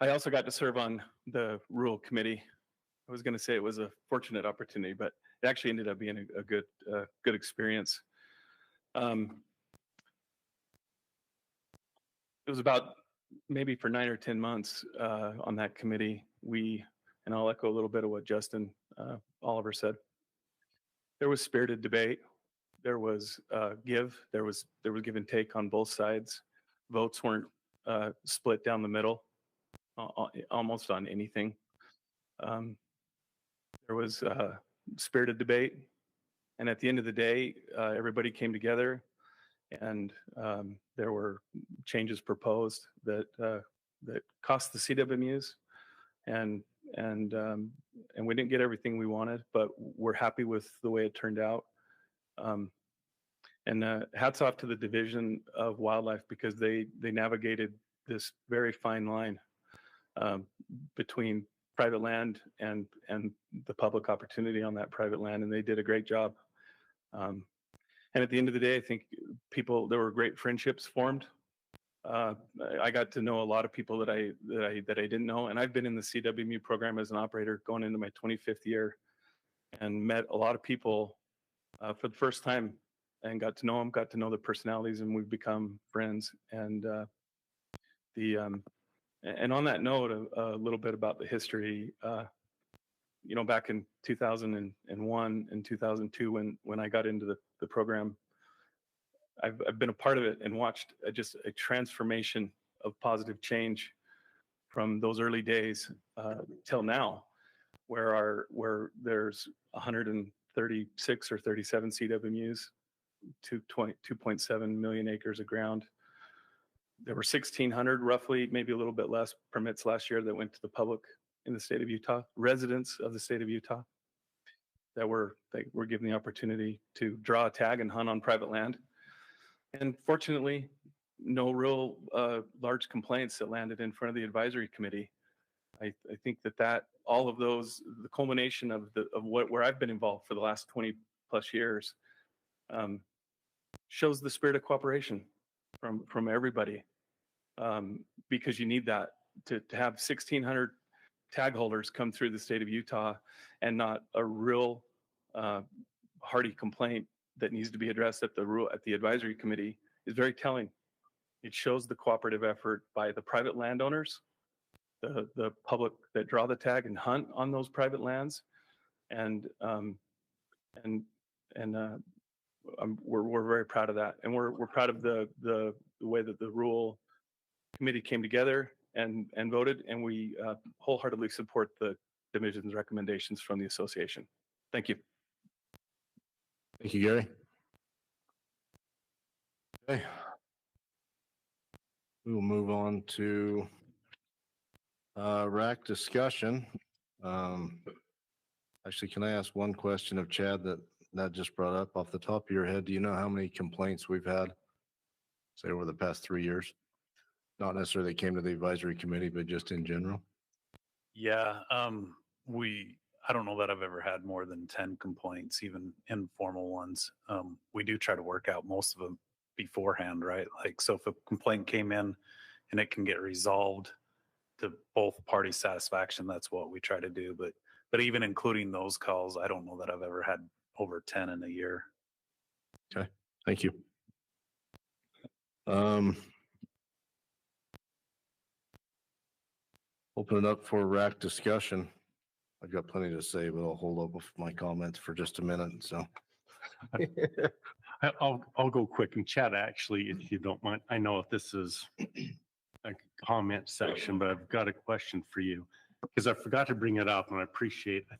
also got to serve on the rural committee. I was going to say it was a fortunate opportunity, but it actually ended up being a good experience. It was about maybe for 9 or 10 months on that committee. And I'll echo a little bit of what Justin Oliver said. There was spirited debate. There was give give and take on both sides. Votes weren't split down the middle, almost on anything. There was spirited debate, and at the end of the day, everybody came together, and there were changes proposed that cost the CWMUs, and we didn't get everything we wanted, but we're happy with the way it turned out. And hats off to the Division of Wildlife, because they navigated this very fine line between private land and the public opportunity on that private land, and they did a great job. And at the end of the day, I think there were great friendships formed. I got to know a lot of people that I didn't know, and I've been in the CWMU program as an operator going into my 25th year, and met a lot of people for the first time, and got to know them, got to know their personalities, and we've become friends. And and on that note, a little bit about the history. Back in 2001 and 2002, when I got into the program, I've been a part of it and watched just a transformation of positive change from those early days till now, where there's 136 or 37 CWMUs, 2.7 million acres of ground. There were 1,600, roughly, maybe a little bit less, permits last year that went to the public in the state of Utah, residents of the state of Utah, that were given the opportunity to draw a tag and hunt on private land. And fortunately, no real large complaints that landed in front of the advisory committee. I think that all of those, the culmination of where I've been involved for the last 20 plus years, shows the spirit of cooperation from everybody, because you need that to have 1,600 tag holders come through the state of Utah, and not a real hearty complaint that needs to be addressed at the advisory committee is very telling. It shows the cooperative effort by the private landowners, the public that draw the tag and hunt on those private lands, and we're very proud of that, and we're proud of the way that the rural committee came together and voted, and we wholeheartedly support the division's recommendations from the association. Thank you. Thank you, Gary. Okay. We will move on to RAC discussion. Actually, can I ask one question of Chad that just brought up off the top of your head? Do you know how many complaints we've had, say, over the past 3 years? Not necessarily they came to the advisory committee, but just in general? Yeah, I don't know that I've ever had more than 10 complaints, even informal ones. We do try to work out most of them beforehand, right? Like, so if a complaint came in and it can get resolved to both parties' satisfaction, that's what we try to do. But even including those calls, I don't know that I've ever had over 10 in a year. Okay, thank you. Open it up for RAC discussion. I've got plenty to say, but I'll hold up with my comments for just a minute. So I'll go quick. And Chad, actually, if you don't mind, I know if this is a comment section, but I've got a question for you, because I forgot to bring it up, and I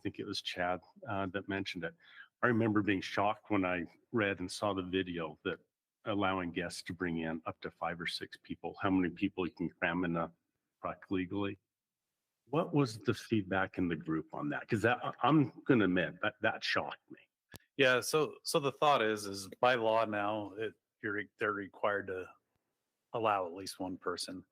think it was Chad that mentioned it. I remember being shocked when I read and saw the video that allowing guests to bring in up to 5 or 6 people, how many people you can cram in a truck legally. What was the feedback in the group on that? Because I'm going to admit that shocked me. Yeah, so the thought is by law now, they're required to allow at least one person.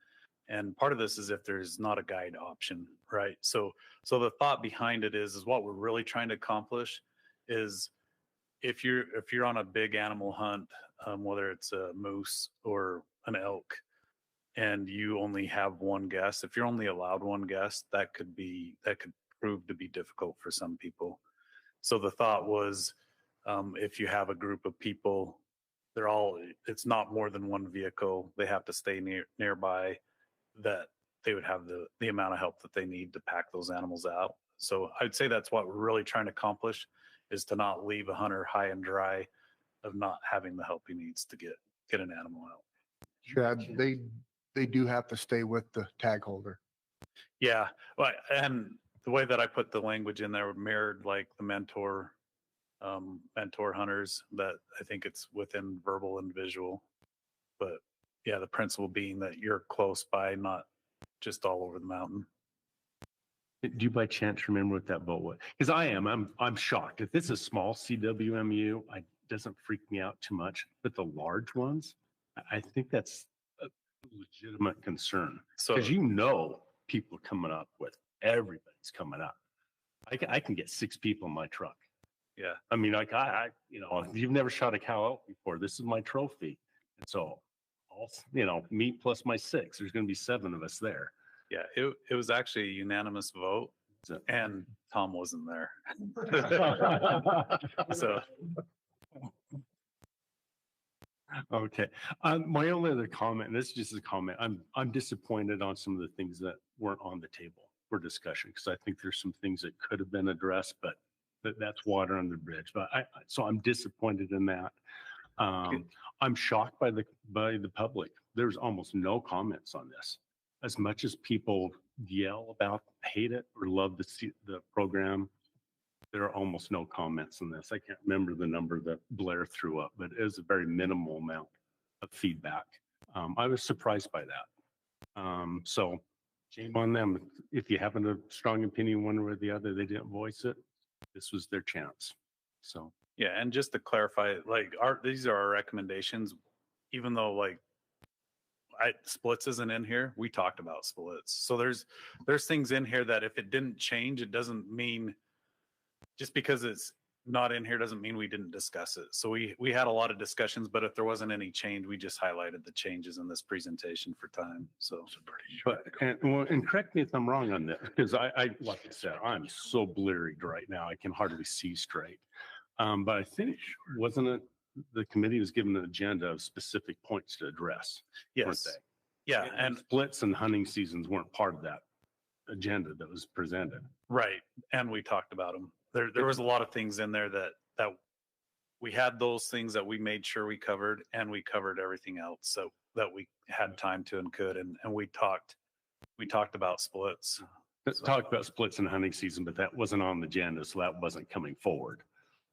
And part of this is if there's not a guide option, right? So the thought behind it is what we're really trying to accomplish is if you're on a big animal hunt, whether it's a moose or an elk, and you only have one guest, if you're only allowed one guest, that could prove to be difficult for some people. So the thought was, if you have a group of people, it's not more than one vehicle. They have to stay nearby, that they would have the amount of help that they need to pack those animals out. So I'd say that's what we're really trying to accomplish, is to not leave a hunter high and dry of not having the help he needs to get an animal out. Chad, they do have to stay with the tag holder. Yeah, well, and the way that I put the language in there mirrored like the mentor hunters, that I think it's within verbal and visual. But yeah, the principle being that you're close by, not just all over the mountain. Do you by chance remember what that boat was? Because I'm shocked. If it's a small CWMU, it doesn't freak me out too much. But the large ones, I think that's a legitimate concern. So, because people coming up with everybody's coming up. I can get 6 people in my truck. Yeah. I mean, like if you've never shot a cow elk before, this is my trophy. And so, me plus my 6, there's going to be 7 of us there. Yeah, it was actually a unanimous vote, and Tom wasn't there. So, okay. My only other comment, and this is just a comment, I'm disappointed on some of the things that weren't on the table for discussion, because I think there's some things that could have been addressed, but that's water under the bridge. But so I'm disappointed in that. I'm shocked by the public. There's almost no comments on this. As much as people yell about, hate it, or love the program, there are almost no comments on this. I can't remember the number that Blair threw up, but it was a very minimal amount of feedback. I was surprised by that. So shame on them. If you have a strong opinion one way or the other, they didn't voice it. This was their chance. So yeah, and just to clarify, like these are our recommendations, even though like splits isn't in here, we talked about splits. So there's things in here that if it didn't change, it doesn't mean, just because it's not in here doesn't mean we didn't discuss it. So we had a lot of discussions, but if there wasn't any change, we just highlighted the changes in this presentation for time. So and correct me if I'm wrong on this, because I like I said, I'm so bleary right now, I can hardly see straight. But I think, wasn't it, the committee was given an agenda of specific points to address? Yes. Yeah, and splits and hunting seasons weren't part of that agenda that was presented. Right, and we talked about them. There was a lot of things in there that we had, those things that we made sure we covered, and we covered everything else so that we had time to and could, and we talked about splits. Talked about splits in hunting season, but that wasn't on the agenda, so that wasn't coming forward.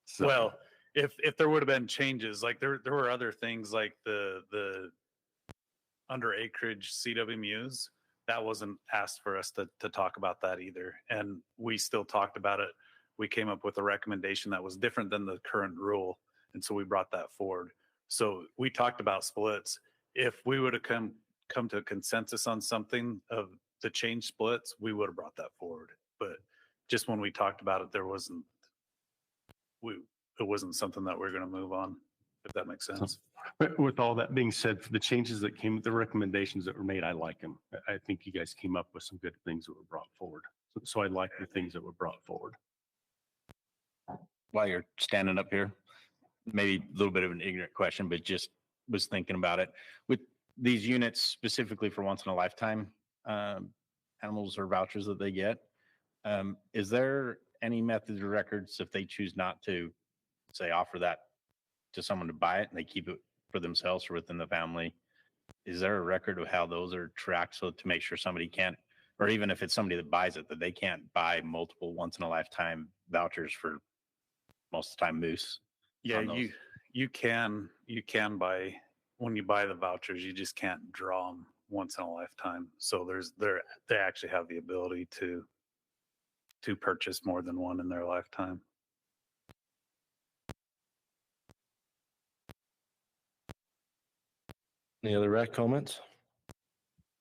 So. Well, if there would have been changes, like there were other things like the under acreage CWMUs, that wasn't asked for us to talk about that either. And we still talked about it. We came up with a recommendation that was different than the current rule. And so we brought that forward. So we talked about splits. If we would have come to a consensus on something of the change splits, we would have brought that forward. But just when we talked about it, it wasn't something that we're going to move on, if that makes sense. But with all that being said, for the changes that came, the recommendations that were made, I like them. I think you guys came up with some good things that were brought forward. So I like the things that were brought forward. While you're standing up here, maybe a little bit of an ignorant question, but just was thinking about it. With these units specifically for once in a lifetime animals or vouchers that they get, is there any method or records if they choose not to, say, offer that to someone to buy it and they keep it for themselves or within the family? Is there a record of how those are tracked, so to make sure somebody can't, or even if it's somebody that buys it, that they can't buy multiple once in a lifetime vouchers for most of the time moose? Yeah, you can buy, when you buy the vouchers, you just can't draw them once in a lifetime. So they actually have the ability to purchase more than one in their lifetime. Any other RAC comments?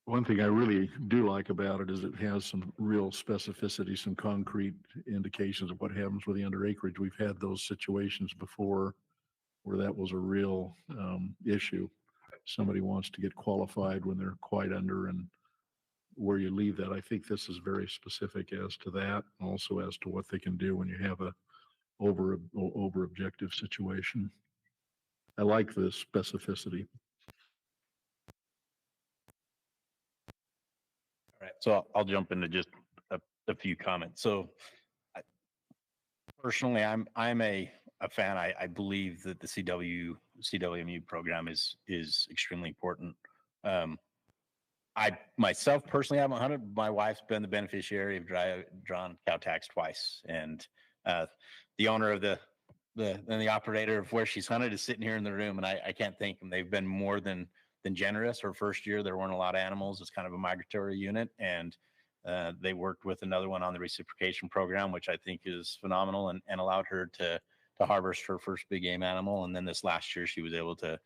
One thing I really do like about it is it has some real specificity, some concrete indications of what happens with the under acreage. We've had those situations before where that was a real issue. Somebody wants to get qualified when they're quite under, and where you leave that. I think this is very specific as to that, and also as to what they can do when you have a over objective situation. I like the specificity. All right, so I'll jump into just a few comments. So personally, I'm a fan. I believe that the CWMU program is extremely important. I myself personally haven't hunted. My wife's been the beneficiary of drawn cow tax twice, and the owner of the operator of where she's hunted is sitting here in the room, and I can't thank them. They've been more than generous. Her first year, there weren't a lot of animals. It's kind of a migratory unit, and they worked with another one on the reciprocation program, which I think is phenomenal, and allowed her to harvest her first big game animal. And then this last year, she was able to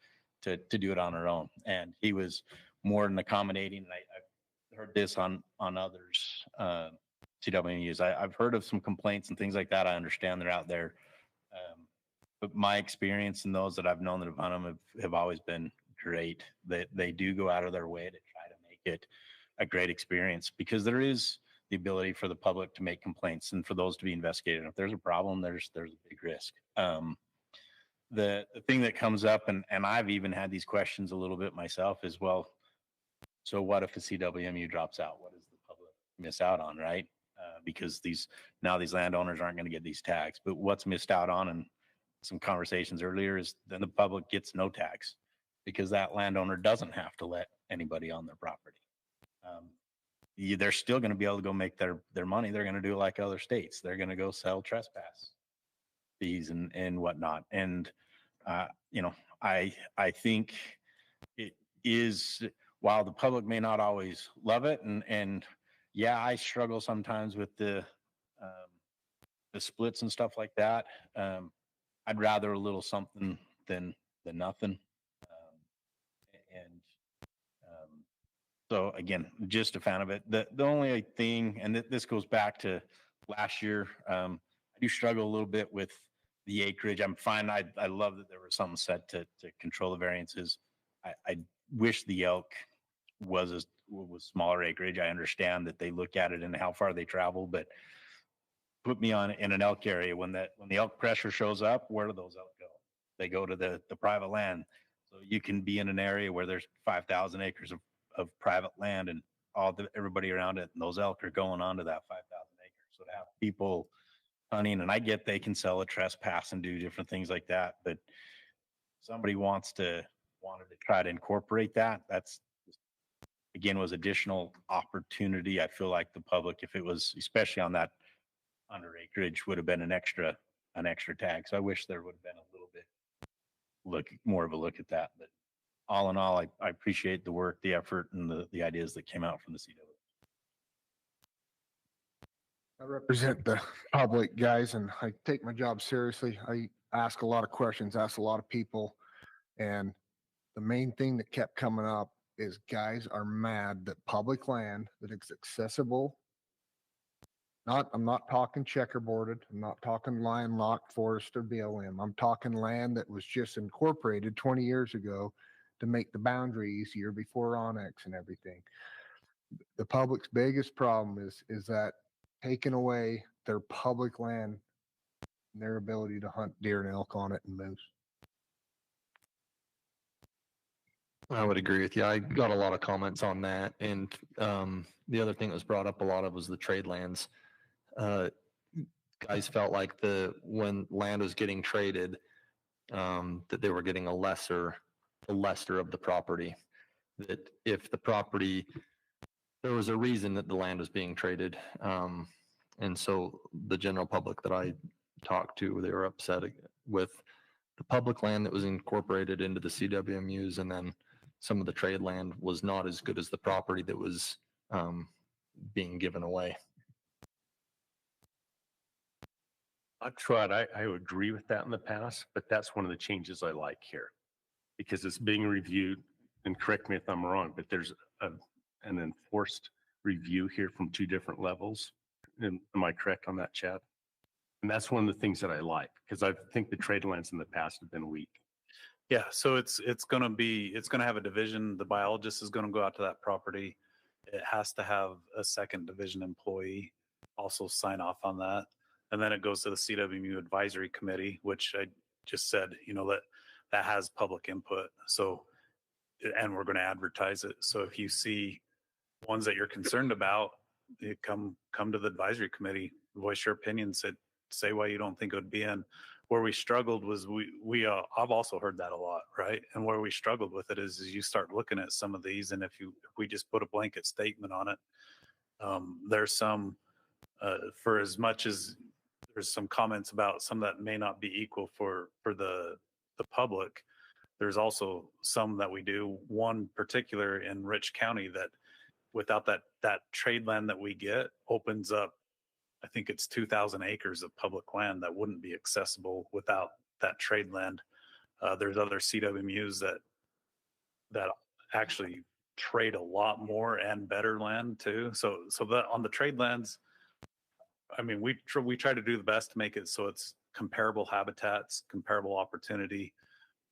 do it on her own, and he was more than accommodating. And I've heard this on others CWMUs. I've heard of some complaints and things like that. I understand they're out there, but my experience and those that I've known that have hunted them have always been great. They do go out of their way to try to make it a great experience, because there is the ability for the public to make complaints and for those to be investigated. If there's a problem, there's a big risk. The thing that comes up, and I've even had these questions a little bit myself, is, well, so what if the CWMU drops out? What does the public miss out on, right? Because these landowners aren't going to get these tags. But what's missed out on, and some conversations earlier, is then the public gets no tags, because that landowner doesn't have to let anybody on their property. They're still going to be able to go make their money. They're going to do it like other states. They're going to go sell trespass fees and whatnot. And I think it is, while the public may not always love it, and yeah, I struggle sometimes with the splits and stuff like that. I'd rather a little something than nothing. So again, just a fan of it. The only thing, and this goes back to last year, I do struggle a little bit with the acreage. I'm fine. I love that there was something set to control the variances. I wish the elk was smaller acreage. I understand that they look at it and how far they travel, but put me in an elk area. When the elk pressure shows up, where do those elk go? They go to the private land. So you can be in an area where there's 5,000 acres of private land, and everybody around it, and those elk are going onto that 5,000 acres. So to have people hunting, and I get they can sell a trespass and do different things like that, but somebody wanted to try to incorporate that. That's, again, was additional opportunity. I feel like the public, if it was, especially on that under acreage, would have been an extra tag. So I wish there would have been a little bit more of a look at that. But all in all, I appreciate the work, the effort, and the ideas that came out from the CW. I represent the public, guys, and I take my job seriously. I ask a lot of questions, ask a lot of people, and the main thing that kept coming up is guys are mad that public land that is accessible. I'm not talking checkerboarded. I'm not talking landlocked forest or BLM. I'm talking land that was just incorporated 20 years ago to make the boundary easier before Onyx and everything. The public's biggest problem is that taking away their public land and their ability to hunt deer and elk on it and moose. I would agree with you. I got a lot of comments on that. And the other thing that was brought up a lot of was the trade lands. Guys felt like when land was getting traded, that they were getting a lesser of the property. That if the property, there was a reason that the land was being traded. And so the general public that I talked to, they were upset with the public land that was incorporated into the CWMUs, and then some of the trade land was not as good as the property that was being given away. I've tried, I agree with that in the past, but that's one of the changes I like here, because it's being reviewed and correct me if I'm wrong, but there's an enforced review here from two different levels. Am I correct on that, Chad? And that's one of the things that I like, because I think the trade lands in the past have been weak. Yeah, so it's going to have a division. The biologist is going to go out to that property. It has to have a second division employee also sign off on that. And then it goes to the CWMU advisory committee, which I just said, that has public input. So, and we're going to advertise it. So if you see ones that you're concerned about, you come to the advisory committee, voice your opinion, say why you don't think it would be in. Where we struggled was I've also heard that a lot, right? And where we struggled with it is you start looking at some of these, and if we just put a blanket statement on it, there's some for as much as there's some comments about some that may not be equal for the public. There's also some that we do. One particular in Rich County that without that trade land that we get opens up, I think it's 2,000 acres of public land that wouldn't be accessible without that trade land. There's other CWMUs that actually trade a lot more and better land too. So that on the trade lands, I mean, we try to do the best to make it so it's comparable habitats, comparable opportunity.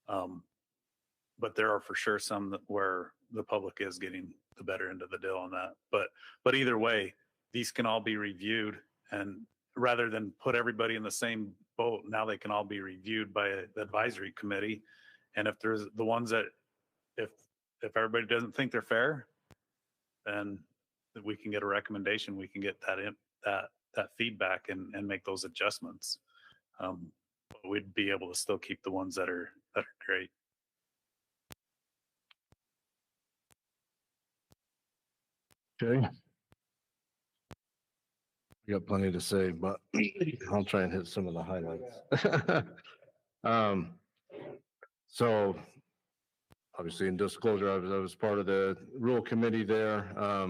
But there are for sure some where the public is getting the better end of the deal on that. But either way, these can all be reviewed. And rather than put everybody in the same boat, now they can all be reviewed by the advisory committee. And if there's the ones that, if everybody doesn't think they're fair, then we can get a recommendation. We can get that feedback and make those adjustments. But we'd be able to still keep the ones that are great. Okay. We got plenty to say, but I'll try and hit some of the highlights. So obviously in disclosure, I was part of the rural committee there. I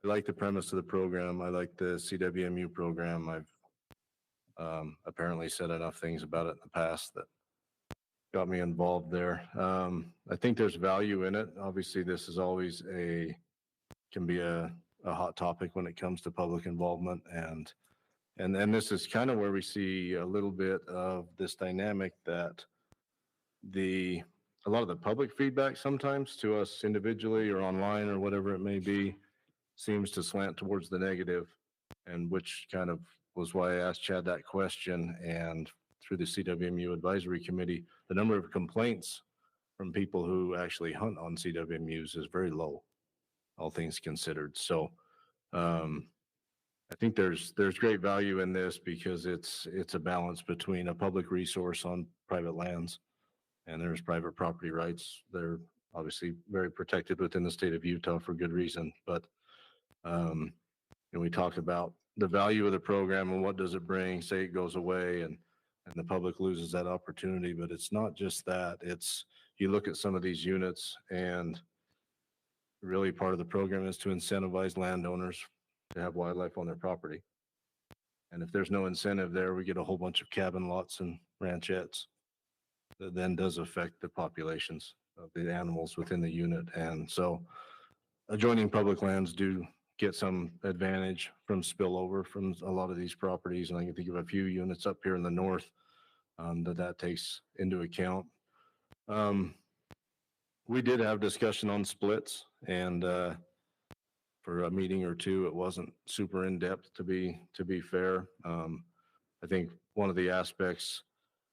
like the premise of the program. I like the CWMU program. I've apparently said enough things about it in the past that got me involved there. I think there's value in it. Obviously, this is always can be a hot topic when it comes to public involvement, and this is kind of where we see a little bit of this dynamic that a lot of the public feedback sometimes to us individually or online or whatever it may be seems to slant towards the negative, and which kind of was why I asked Chad that question. And through the CWMU advisory committee, the number of complaints from people who actually hunt on CWMUs is very low, all things considered. So I think there's great value in this because it's a balance between a public resource on private lands and there's private property rights. They're obviously very protected within the state of Utah for good reason. But we talked about the value of the program and what does it bring. Say it goes away and the public loses that opportunity, but it's not just that. It's you look at some of these units, and really part of the program is to incentivize landowners to have wildlife on their property. And if there's no incentive there, we get a whole bunch of cabin lots and ranchettes that then does affect the populations of the animals within the unit. And so adjoining public lands do get some advantage from spillover from a lot of these properties. And I can think of a few units up here in the north that takes into account. We did have discussion on splits, and for a meeting or two, it wasn't super in depth to be fair. I think one of the aspects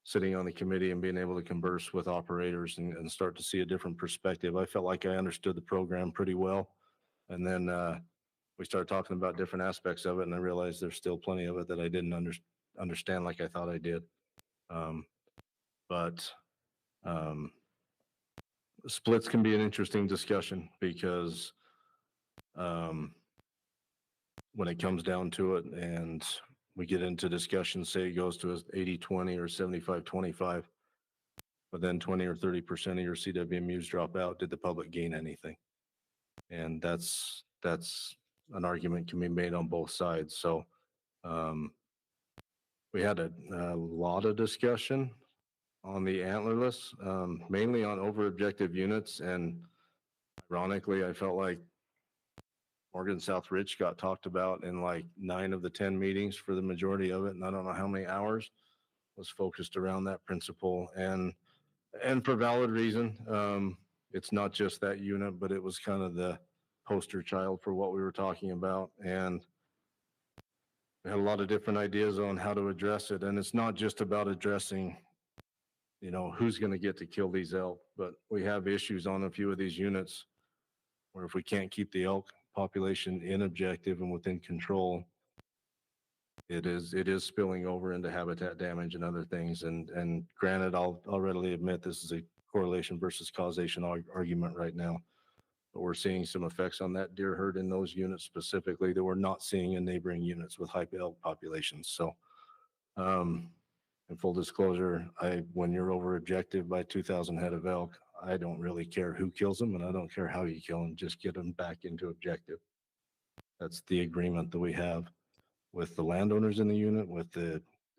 sitting on the committee and being able to converse with operators and start to see a different perspective, I felt like I understood the program pretty well. And then we started talking about different aspects of it, and I realized there's still plenty of it that I didn't understand like I thought I did. But splits can be an interesting discussion because when it comes down to it and we get into discussions, say it goes to 80-20 or 75-25, but then 20 or 30% of your CWMUs drop out, did the public gain anything? And that's an argument can be made on both sides. So we had a lot of discussion on the antlerless, mainly on over objective units. And ironically, I felt like Morgan South Ridge got talked about in like 9 of the 10 meetings for the majority of it. And I don't know how many hours was focused around that principle, and for valid reason. It's not just that unit, but it was kind of the poster child for what we were talking about. And we had a lot of different ideas on how to address it. And it's not just about addressing, you know, who's going to get to kill these elk, but we have issues on a few of these units where if we can't keep the elk population in objective and within control, it is spilling over into habitat damage and other things. And granted, I'll readily admit this is a correlation versus causation argument right now, but we're seeing some effects on that deer herd in those units specifically that we're not seeing in neighboring units with high elk populations. So, in full disclosure, when you're over objective by 2,000 head of elk, I don't really care who kills them, and I don't care how you kill them. Just get them back into objective. That's the agreement that we have with the landowners in the unit, with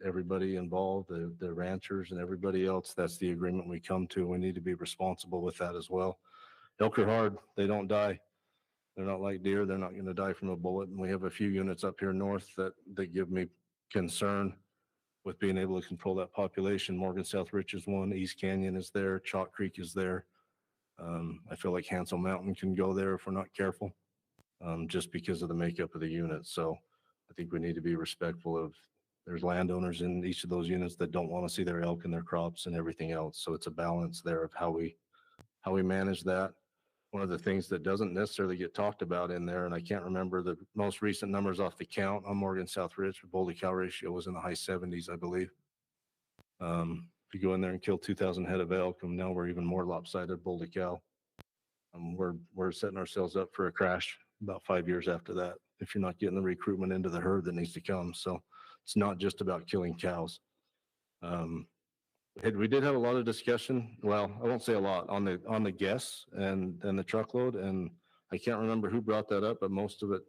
everybody involved, the ranchers and everybody else. That's the agreement we come to. We need to be responsible with that as well. Elk are hard. They don't die. They're not like deer. They're not going to die from a bullet. And we have a few units up here north that give me concern with being able to control that population. Morgan South Ridge is one. East Canyon is there. Chalk Creek is there. I feel like Hansel Mountain can go there if we're not careful, just because of the makeup of the unit. So I think we need to be respectful of, there's landowners in each of those units that don't want to see their elk and their crops and everything else. So it's a balance there of how we manage that. One of the things that doesn't necessarily get talked about in there, and I can't remember the most recent numbers off the count on Morgan South Ridge, but bull to cow ratio was in the high 70s, I believe. If you go in there and kill 2,000 head of elk, and now we're even more lopsided bull to cow. We're setting ourselves up for a crash about 5 years after that if you're not getting the recruitment into the herd that needs to come. So it's not just about killing cows. We did have a lot of discussion. Well, I won't say a lot on the guests and the truckload. And I can't remember who brought that up, but most of it,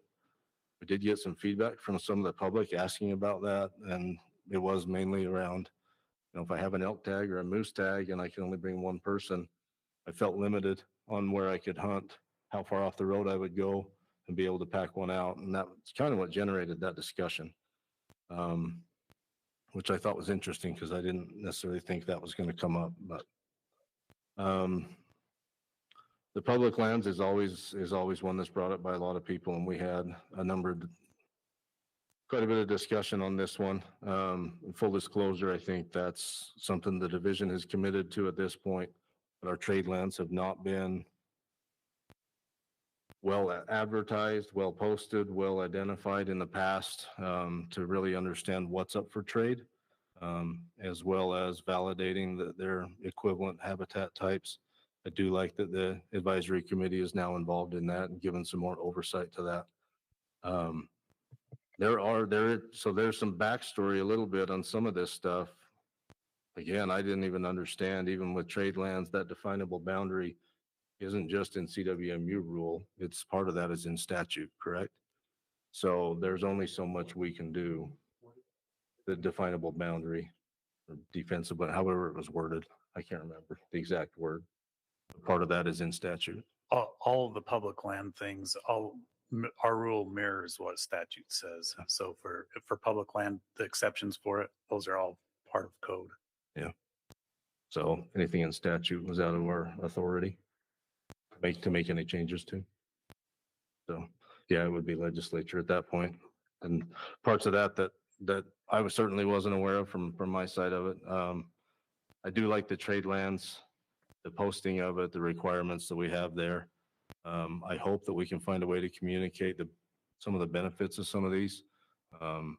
we did get some feedback from some of the public asking about that. And it was mainly around, you know, if I have an elk tag or a moose tag and I can only bring one person, I felt limited on where I could hunt, how far off the road I would go and be able to pack one out. And that's kind of what generated that discussion, which I thought was interesting because I didn't necessarily think that was going to come up. But the public lands is always one that's brought up by a lot of people, and we had quite a bit of discussion on this one. In full disclosure, I think that's something the division is committed to at this point, but our trade lands have not been well advertised, well posted, well identified in the past, to really understand what's up for trade, as well as validating their equivalent habitat types. I do like that the advisory committee is now involved in that and given some more oversight to that. So there's some backstory a little bit on some of this stuff. Again, I didn't even understand, even with trade lands, that definable boundary isn't just in CWMU rule. It's part of that is in statute, correct? So there's only so much we can do. The definable boundary or defensible, however it was worded, I can't remember the exact word. Part of that is in statute. All of the public land things, our rule mirrors what statute says. So for public land, the exceptions for it, those are all part of code. Yeah. So anything in statute was out of our authority to make any changes to. So yeah, it would be legislature at that point. And parts of that I certainly wasn't aware of from my side of it. I do like the trade lands, the posting of it, the requirements that we have there. I hope that we can find a way to communicate some of the benefits of some of these. I'm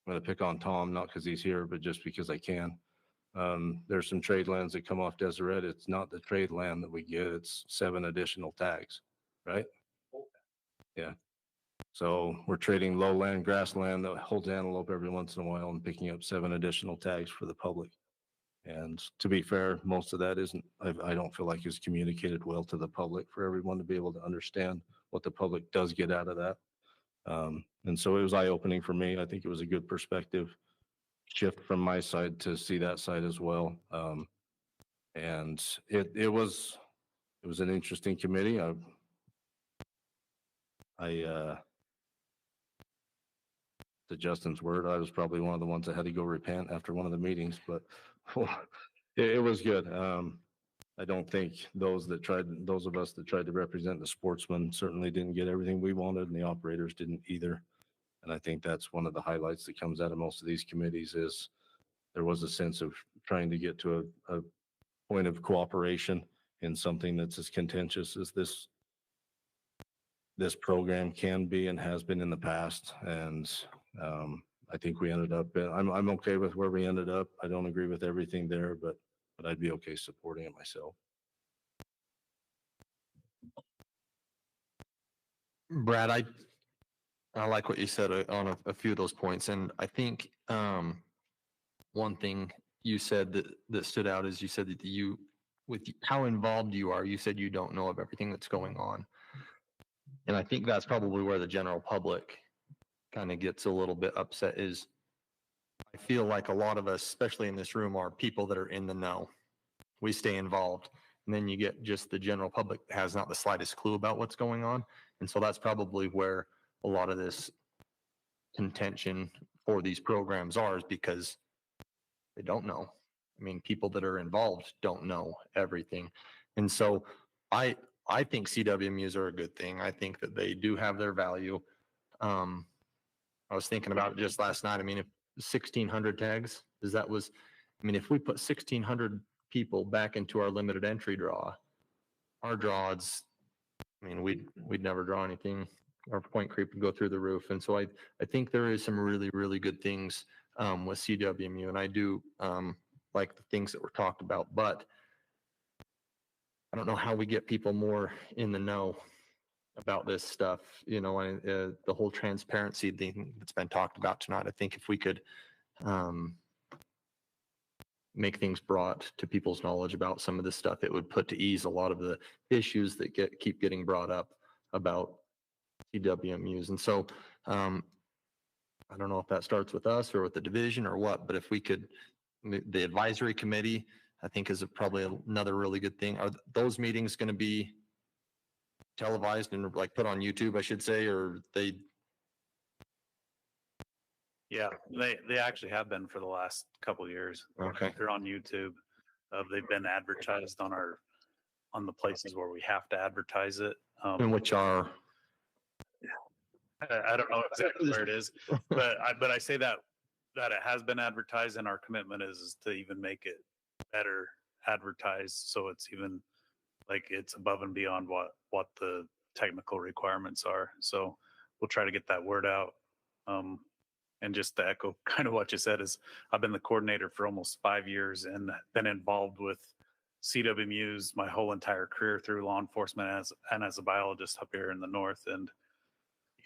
going to pick on Tom, not because he's here, but just because I can. There's some trade lands that come off Deseret. It's not the trade land that we get. It's 7 additional tags, right? Yeah. So we're trading lowland grassland that holds antelope every once in a while and picking up 7 additional tags for the public. And to be fair, most of that I don't feel like is communicated well to the public for everyone to be able to understand what the public does get out of that. And so it was eye-opening for me. I think it was a good perspective. shift from my side to see that side as well. And it was an interesting committee. To Justin's word, I was probably one of the ones that had to go repent after one of the meetings, but it was good. I don't think those of us that tried to represent the sportsmen certainly didn't get everything we wanted, and the operators didn't either. And I think that's one of the highlights that comes out of most of these committees is there was a sense of trying to get to a point of cooperation in something that's as contentious as this program can be and has been in the past. And I think we ended up, I'm okay with where we ended up. I don't agree with everything there, but I'd be okay supporting it myself. Brad, I like what you said on a few of those points. And I think one thing you said that stood out is you said that with how involved you are, you said you don't know of everything that's going on. And I think that's probably where the general public kind of gets a little bit upset is I feel like a lot of us, especially in this room, are people that are in the know. We stay involved. And then you get just the general public has not the slightest clue about what's going on. And so that's probably where a lot of this contention for these programs are, is because they don't know. I mean, people that are involved don't know everything. And so I think CWMUs are a good thing. I think that they do have their value. I was thinking about it just last night. I mean, if 1,600 tags, if we put 1,600 people back into our limited entry draw, our draw odds, we'd never draw anything. Our point creep would go through the roof. And so I think there is some really, really good things with CWMU. And I do like the things that were talked about, but I don't know how we get people more in the know about this stuff, and the whole transparency thing that's been talked about tonight. I think if we could make things brought to people's knowledge about some of this stuff, it would put to ease a lot of the issues that keep getting brought up about CWMUs. And so I don't know if that starts with us or with the division or what, but if we could, the advisory committee, I think is probably another really good thing. Are those meetings going to be televised and like put on YouTube, I should say, or they? Yeah, they actually have been for the last couple of years. Okay. They're on YouTube. They've been advertised on the places where we have to advertise it. And which are? I don't know exactly where it is, but I say that it has been advertised, and our commitment is to even make it better advertised, so it's even like it's above and beyond what the technical requirements are. So we'll try to get that word out. And just to echo kind of what you said is I've been the coordinator for almost 5 years and been involved with CWMUs my whole entire career through law enforcement as a biologist up here in the north. And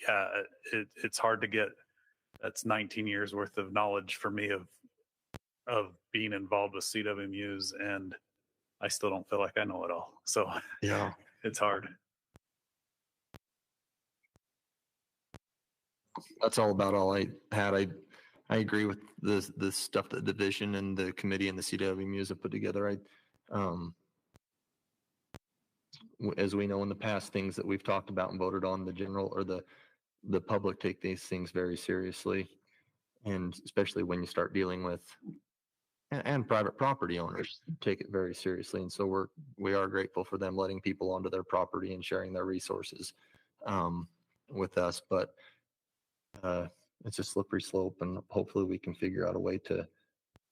yeah, it's hard to get. That's 19 years worth of knowledge for me of being involved with CWMUs, and I still don't feel like I know it all. So yeah, it's hard. That's all about all I had. I agree with the stuff that the division and the committee and the CWMUs have put together. As we know in the past, things that we've talked about and voted on, the general or the public take these things very seriously, and especially when you start dealing with and private property owners take it very seriously. And so we are grateful for them letting people onto their property and sharing their resources with us. But it's a slippery slope, and hopefully we can figure out a way to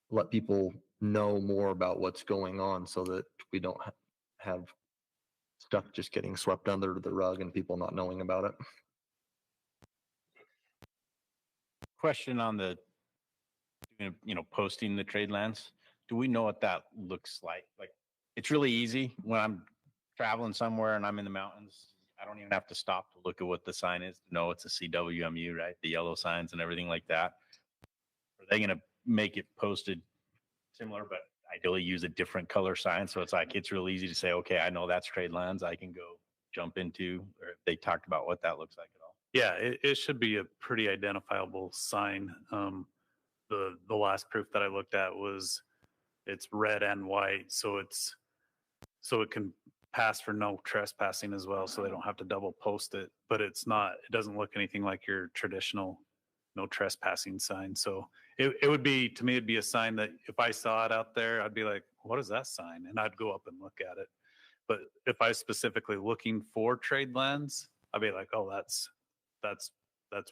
let people know more about what's going on so that we don't have stuff just getting swept under the rug and people not knowing about it. Question on the, posting the trade lands. Do we know what that looks like? Like, it's really easy when I'm traveling somewhere and I'm in the mountains. I don't even have to stop to look at what the sign is to know it's a CWMU, right? The yellow signs and everything like that. Are they going to make it posted similar, but ideally use a different color sign? So it's like, it's real easy to say, okay, I know that's trade lands I can go jump into, or if they talked about what that looks like at all. Yeah, it should be a pretty identifiable sign. the last proof that I looked at was it's red and white, so it can pass for no trespassing as well, so they don't have to double post it. But it doesn't look anything like your traditional no trespassing sign. So it would be, to me, it'd be a sign that if I saw it out there, I'd be like, what is that sign? And I'd go up and look at it. But if I was specifically looking for trade lands, I'd be like, oh, that's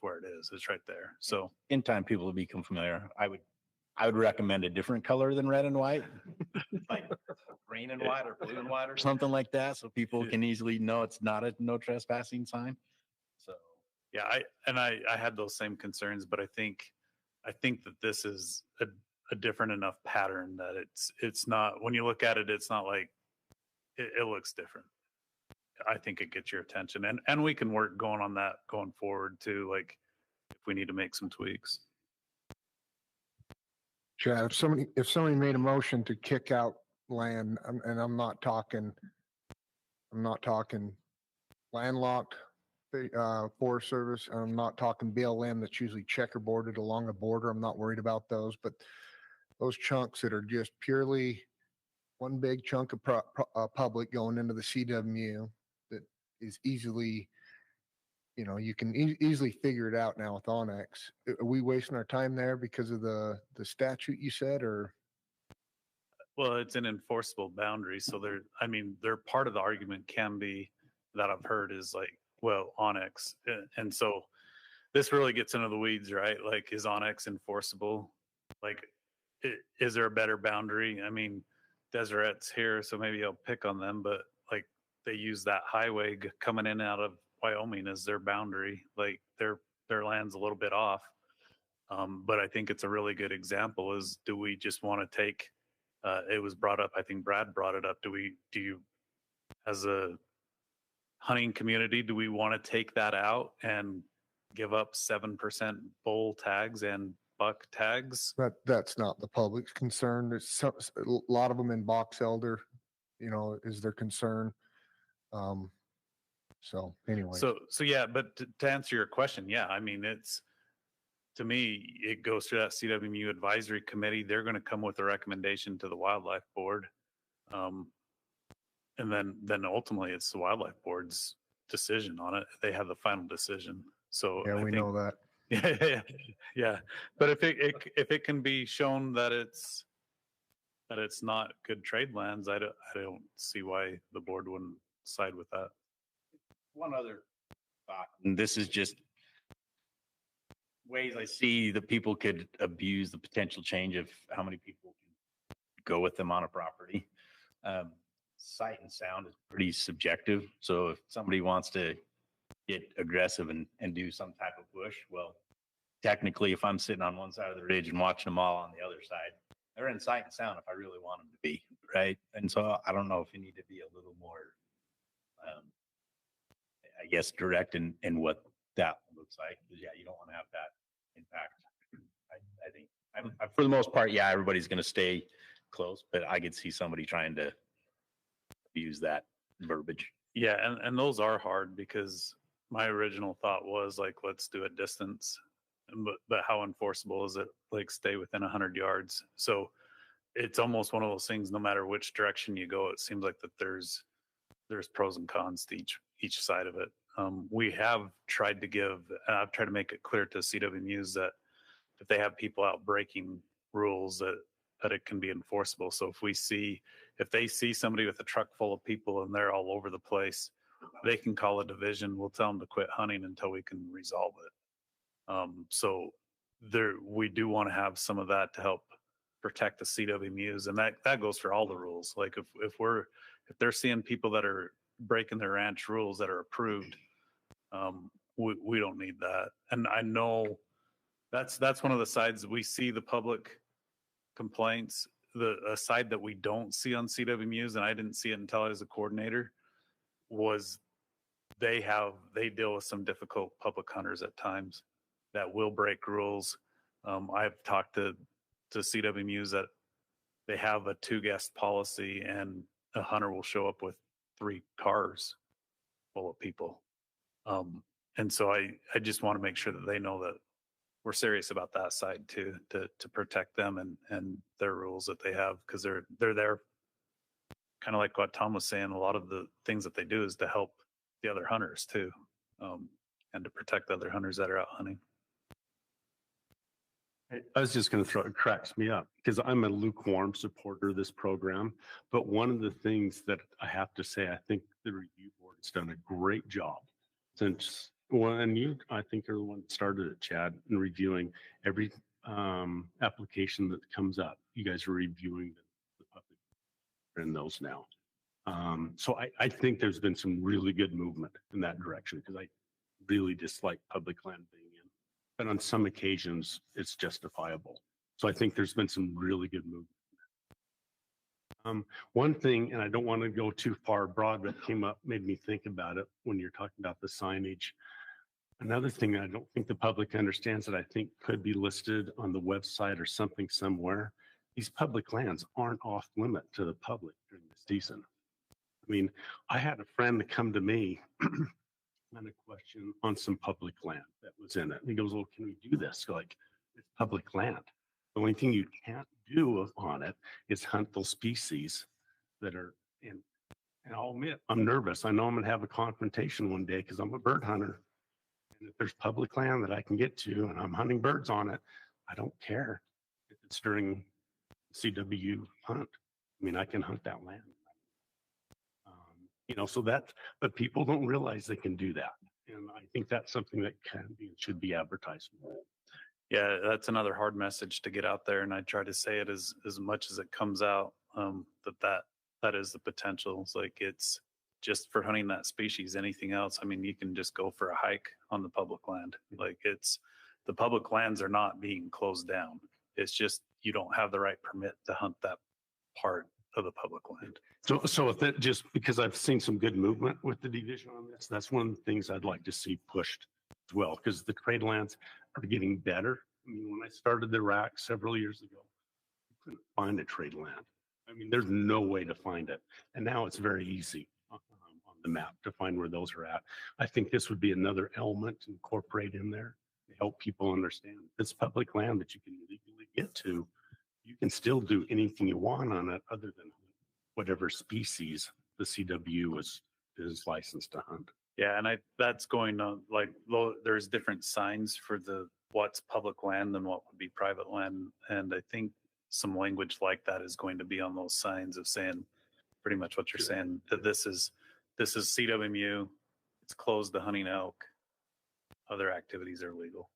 where it is. It's right there. So in time, people will become familiar. I would recommend a different color than red and white, like green and white or blue and white or something like that, so people can easily know it's not a no trespassing sign. So yeah, I had those same concerns, but I think that this is a different enough pattern that it's not, when you look at it, it's not like it looks different. I think it gets your attention, and we can work going on that going forward too, like if we need to make some tweaks. Chad, if somebody made a motion to kick out land, and I'm not talking landlocked Forest Service, I'm not talking BLM that's usually checkerboarded along the border. I'm not worried about those, but those chunks that are just purely one big chunk of public going into the CWMU that is easily, you can easily figure it out now with Onyx. Are we wasting our time there because of the statute you said, or? Well, it's an enforceable boundary. So they're part of the argument can be that I've heard is like, well, Onyx. And so this really gets into the weeds, right? Like, is Onyx enforceable? Like, is there a better boundary? I mean, Deseret's here, so maybe I'll pick on them, but like they use that highway coming in out of Wyoming as their boundary. Like their land's a little bit off. But I think it's a really good example is, do we just want to take, it was brought up, I think Brad brought it up. Do you, as a hunting community, do we want to take that out and give up 7% bull tags and buck tags? That's not the public's concern. There's a lot of them in box elder, is their concern. So anyway. So yeah, but to answer your question, yeah, I mean, to me, it goes through that CWMU advisory committee. They're going to come with a recommendation to the wildlife board. And then ultimately it's the wildlife board's decision on it. They have the final decision. So yeah, we know that. Yeah. But if it can be shown that it's not good trade lands, I don't see why the board wouldn't side with that. One other thought, and this is just ways I see that people could abuse the potential change of how many people can go with them on a property. Sight and sound is pretty subjective. So if somebody wants to get aggressive and do some type of push, well, technically, if I'm sitting on one side of the ridge and watching them all on the other side, they're in sight and sound if I really want them to be, right? And so I don't know if you need to be a little more, I guess, direct in what that looks like. Because yeah, you don't want to have that impact. I think for the most part, yeah, everybody's going to stay close, but I could see somebody trying to use that verbiage. Yeah, and those are hard because my original thought was like, let's do a distance, but how enforceable is it? Like, stay within 100 yards. So it's almost one of those things. No matter which direction you go, it seems like that there's pros and cons to each side of it. We have tried to give, and I've tried to make it clear to CWMUs that if they have people out breaking rules, that it can be enforceable. So if they see somebody with a truck full of people and they're all over the place, they can call a division. We'll tell them to quit hunting until we can resolve it. So we do want to have some of that to help protect the CWMUs, and that goes for all the rules. Like if they're seeing people that are breaking their ranch rules that are approved, we don't need that. And I know that's one of the sides that we see the public complaints. A side that we don't see on CWMUs, and I didn't see it until I was a coordinator, was they deal with some difficult public hunters at times that will break rules. I've talked to CWMUs that they have a 2-guest policy, and a hunter will show up with 3 cars full of people. And so I just want to make sure that they know that we're serious about that side too, to protect them and their rules that they have, because they're there. Kind of like what Tom was saying, a lot of the things that they do is to help the other hunters too, and to protect the other hunters that are out hunting. I was just going to throw, it cracks me up because I'm a lukewarm supporter of this program. But one of the things that I have to say, I think the review board has done a great job since, well, and you, I think, are the one that started it, Chad, in reviewing every application that comes up. You guys are reviewing the public and those now. So I think there's been some really good movement in that direction because I really dislike public land being in. But on some occasions, it's justifiable. So I think there's been some really good movement. One thing, and I don't want to go too far broad, but came up, made me think about it when you're talking about the signage. Another thing I don't think the public understands that I think could be listed on the website or something somewhere. These public lands aren't off limit to the public during the season. I mean, I had a friend that come to me on a question on some public land that was in it. And he goes, well, can we do this? Like, it's public land. The only thing you can't do on it is hunt those species that are in. And I'll admit, I'm nervous. I know I'm going to have a confrontation one day because I'm a bird hunter. And if there's public land that I can get to and I'm hunting birds on it, I don't care if it's during CW hunt. I mean, I can hunt that land. You know, so that, but people don't realize they can do that. And I think that's something that can be and should be advertised more. Yeah, that's another hard message to get out there. And I try to say it as much as it comes out, that is the potential. It's like, it's just for hunting that species. Anything else, I mean, you can just go for a hike on the public land. Like, it's, the public lands are not being closed down. It's just, you don't have the right permit to hunt that part of the public land. So if that, just because I've seen some good movement with the division on this, that's one of the things I'd like to see pushed as well, because the trade lands are getting better. I mean, when I started the RAC several years ago, you couldn't find a trade land. I mean, there's no way to find it. And now it's very easy on the map to find where those are at. I think this would be another element to incorporate in there to help people understand it's public land that you can legally get to. You can still do anything you want on it other than whatever species the CW is licensed to hunt. Yeah, and that's going on, like, there's different signs for the what's public land and what would be private land. And I think some language like that is going to be on those signs of saying pretty much what you're saying, that this is CWMU, it's closed to hunting elk, other activities are legal.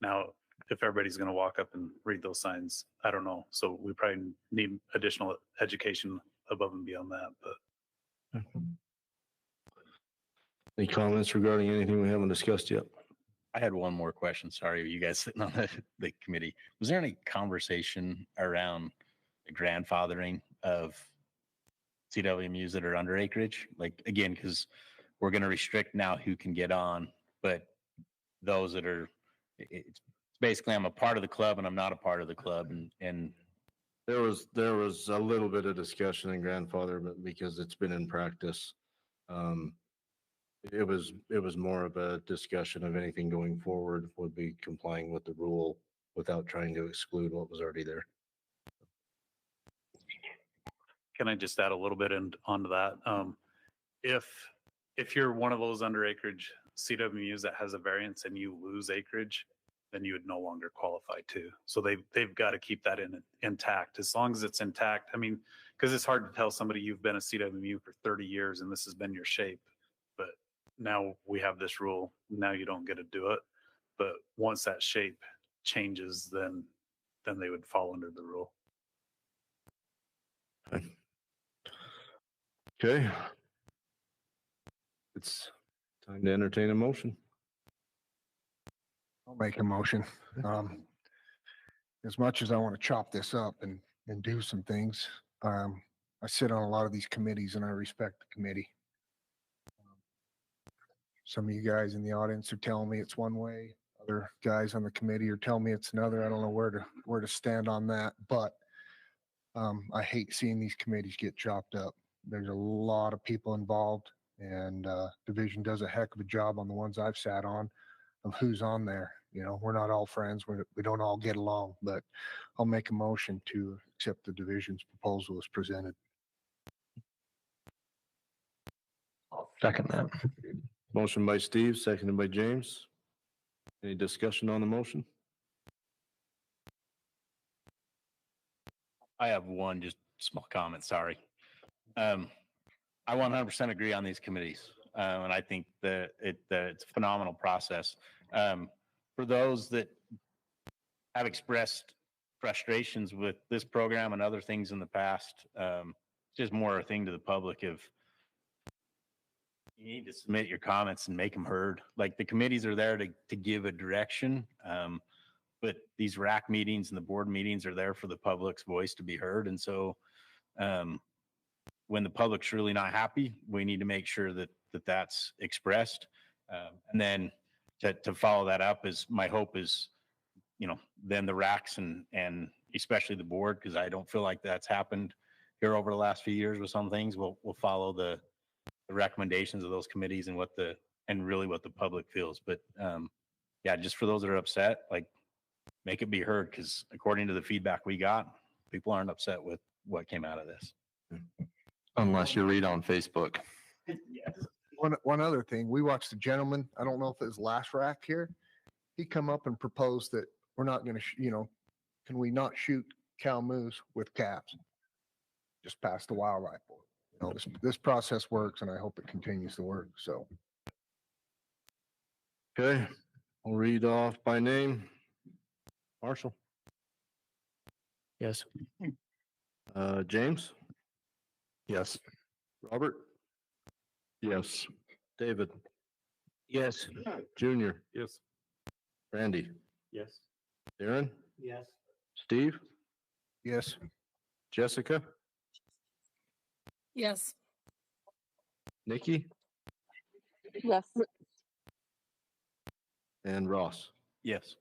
Now, if everybody's going to walk up and read those signs, I don't know. So we probably need additional education above and beyond that. But any comments regarding anything we haven't discussed yet? I had one more question. Sorry, you guys sitting on the committee. Was there any conversation around the grandfathering of CWMUs that are under acreage? Like, again, because we're going to restrict now who can get on, but those that are, it's basically, I'm a part of the club and I'm not a part of the club. And there was a little bit of discussion in grandfather, but because it's been in practice, it was more of a discussion of anything going forward would be complying with the rule without trying to exclude what was already there. can I just add a little bit onto that? If you're one of those under acreage CWMUs that has a variance and you lose acreage, then you would no longer qualify too. So they've got to keep that intact. As long as it's intact, I mean, because it's hard to tell somebody you've been a CWMU for 30 years and this has been your shape, but now we have this rule. Now you don't get to do it. But once that shape changes, then they would fall under the rule. Okay. It's time to entertain a motion. I'll make a motion. As much as I want to chop this up and do some things, I sit on a lot of these committees and I respect the committee. Some of you guys in the audience are telling me it's one way. Other guys on the committee are telling me it's another. I don't know where to stand on that, but I hate seeing these committees get chopped up. There's a lot of people involved, and division does a heck of a job on the ones I've sat on of who's on there. You know, we're not all friends. We don't all get along, but I'll make a motion to accept the division's proposal as presented. Second that. Motion by Steve, seconded by James. Any discussion on the motion? I have one just small comment, sorry. I 100% agree on these committees. And I think that it's a phenomenal process. For those that have expressed frustrations with this program and other things in the past, just more a thing to the public of you need to submit your comments and make them heard. Like the committees are there to give a direction. But these RAC meetings and the board meetings are there for the public's voice to be heard. And so when the public's really not happy, we need to make sure that that's expressed. And then to follow that up is my hope is, you know, then the RACs and especially the board, because I don't feel like that's happened here over the last few years with some things. We'll follow the recommendations of those committees and really what the public feels. But yeah, just for those that are upset, like make it be heard, because according to the feedback we got, people aren't upset with what came out of this. Unless you read on Facebook. Yes. One other thing, we watched the gentleman, I don't know if it was last RAC here. He come up and proposed that we're not going to, can we not shoot cow moose with calves? Just pass the wildlife board. You know, this process works and I hope it continues to work. So. Okay, I'll read off by name. Marshall. Yes. James. Yes. Robert. Yes. David. Yes. Junior. Yes. Randy. Yes. Darren. Yes. Steve. Yes. Jessica. Yes. Nikki. Yes. And Ross. Yes.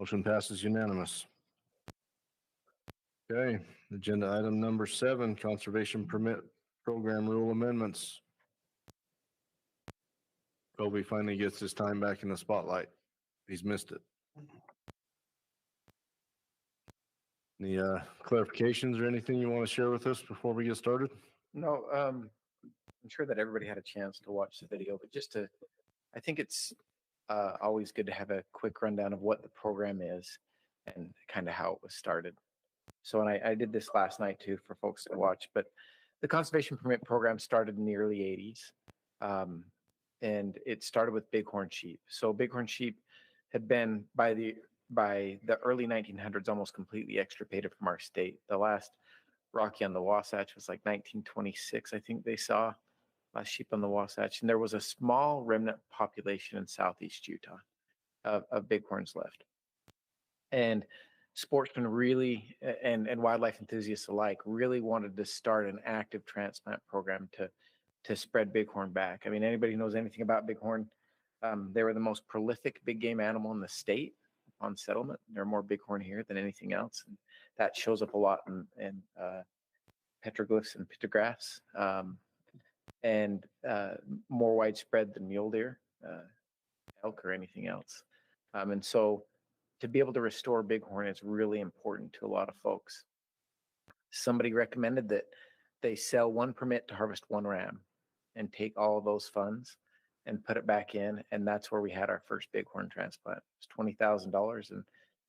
Motion passes unanimous. Okay, agenda item number 7, conservation permit program rule amendments. Kobe finally gets his time back in the spotlight. He's missed it. Any clarifications or anything you want to share with us before we get started? No, I'm sure that everybody had a chance to watch the video, but I think it's always good to have a quick rundown of what the program is and kind of how it was started. So, and I did this last night too for folks to watch, but the conservation permit program started in the early 80s. And it started with bighorn sheep. So bighorn sheep had been by the early 1900s almost completely extirpated from our state. The last Rocky on the Wasatch was like 1926, I think they saw last sheep on the Wasatch. And there was a small remnant population in Southeast Utah of bighorns left. And sportsmen really, and wildlife enthusiasts alike, really wanted to start an active transplant program to spread bighorn back. I mean, anybody who knows anything about bighorn, they were the most prolific big game animal in the state on settlement. There are more bighorn here than anything else. And that shows up a lot in petroglyphs and pictographs, and more widespread than mule deer, elk, or anything else. And so to be able to restore bighorn is really important to a lot of folks. Somebody recommended that they sell one permit to harvest one ram and take all of those funds and put it back in. And that's where we had our first bighorn transplant. It was $20,000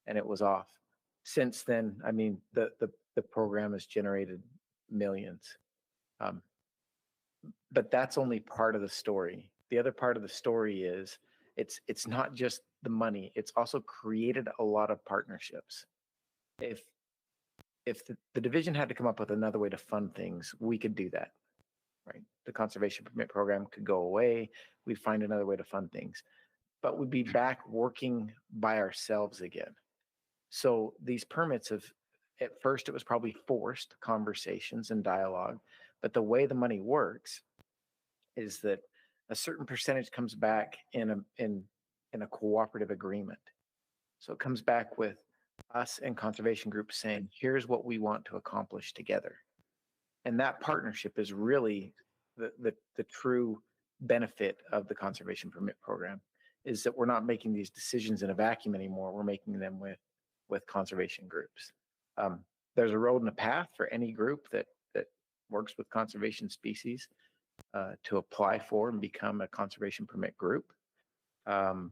and it was off. Since then, I mean, the program has generated millions. But that's only part of the story. The other part of the story is it's not just the money, it's also created a lot of partnerships. If the division had to come up with another way to fund things, we could do that, right? The conservation permit program could go away. We'd find another way to fund things, but we'd be back working by ourselves again. So these permits at first it was probably forced conversations and dialogue, but the way the money works is that a certain percentage comes back in a cooperative agreement. So it comes back with us and conservation groups saying, here's what we want to accomplish together. And that partnership is really the true benefit of the conservation permit program, is that we're not making these decisions in a vacuum anymore. We're making them with conservation groups. There's a road and a path for any group that works with conservation species to apply for and become a conservation permit group. And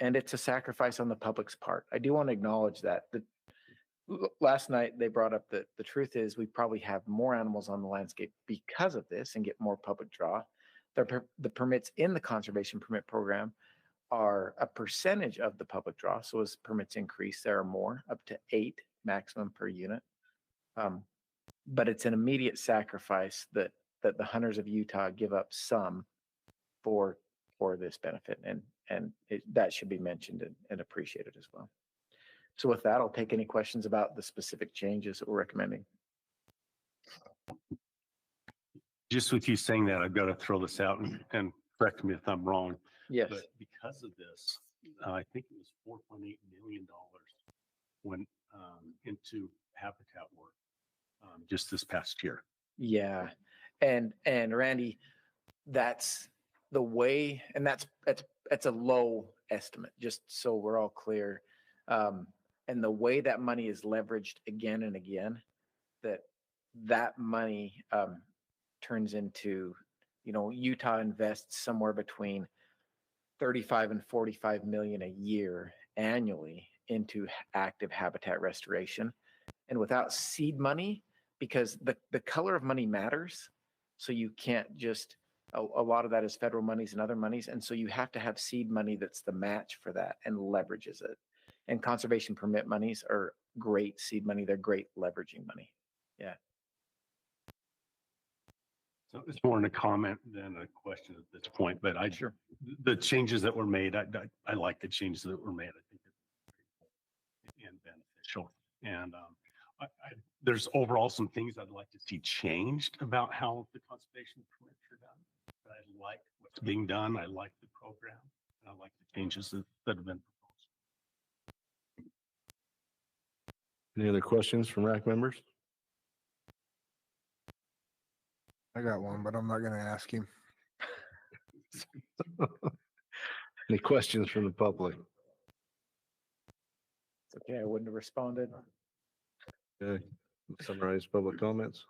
it's a sacrifice on the public's part. I do want to acknowledge that. Last night they brought up that the truth is we probably have more animals on the landscape because of this and get more public draw. The permits in the conservation permit program are a percentage of the public draw. So as permits increase, there are more, up to 8 maximum per unit. But it's an immediate sacrifice that the hunters of Utah give up some for this benefit, and that should be mentioned and appreciated as well. So with that, I'll take any questions about the specific changes that we're recommending. Just with you saying that, I've got to throw this out and correct me if I'm wrong. Yes. But because of this, I think it was $4.8 million went into habitat work just this past year. Yeah. And Randy, that's the way, and that's a low estimate, just so we're all clear. And the way that money is leveraged again and again, that money turns into, Utah invests somewhere between 35 and 45 million a year annually into active habitat restoration. And without seed money, because the color of money matters, so you can't just, a lot of that is federal monies and other monies. And so you have to have seed money that's the match for that and leverages it. And conservation permit monies are great seed money. They're great leveraging money. Yeah. So it's more a comment than a question at this point, but the changes that were made, I like the changes that were made. I think it's and beneficial. And there's overall some things I'd like to see changed about how the conservation permits are done. But I like what's being done. I like the program. And I like the changes that have been proposed. Any other questions from RAC members? I got one, but I'm not going to ask him. Any questions from the public? It's okay. I wouldn't have responded. Okay. Summarize public comments.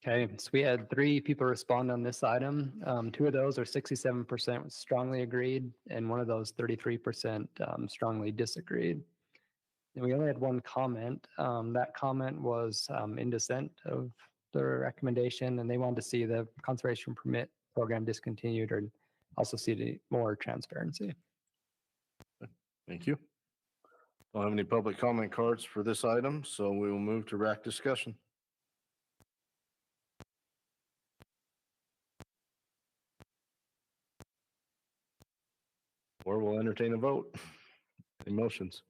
Okay, so we had 3 people respond on this item. 2 of those are 67% strongly agreed, and one of those 33% strongly disagreed. And we only had 1 comment. That comment was in dissent of the recommendation, and they wanted to see the conservation permit program discontinued or also see more transparency. Thank you. Don't have any public comment cards for this item, so we will move to RAC discussion. Or we'll entertain a vote. Any motions?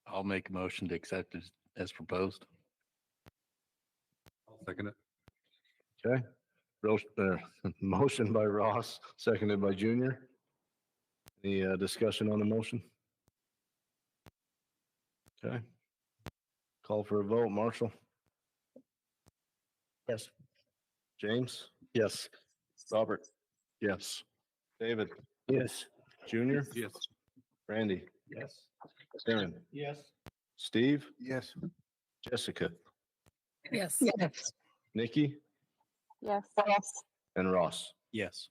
I'll make a motion to accept it as proposed. I'll second it. Okay. Motion by Ross, seconded by Junior. Any discussion on the motion? Okay. Call for a vote. Marshall? Yes. James? Yes. Robert? Yes. David? Yes. Junior? Yes. Randy? Yes. Darren? Yes. Steve? Yes. Jessica? Yes. Nikki? Yes. And Ross? Yes.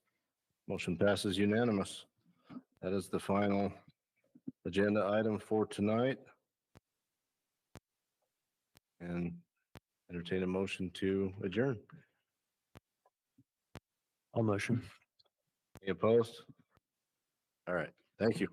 Motion passes unanimous. That is the final agenda item for tonight. And entertain a motion to adjourn. I'll motion. Any opposed? All right. Thank you.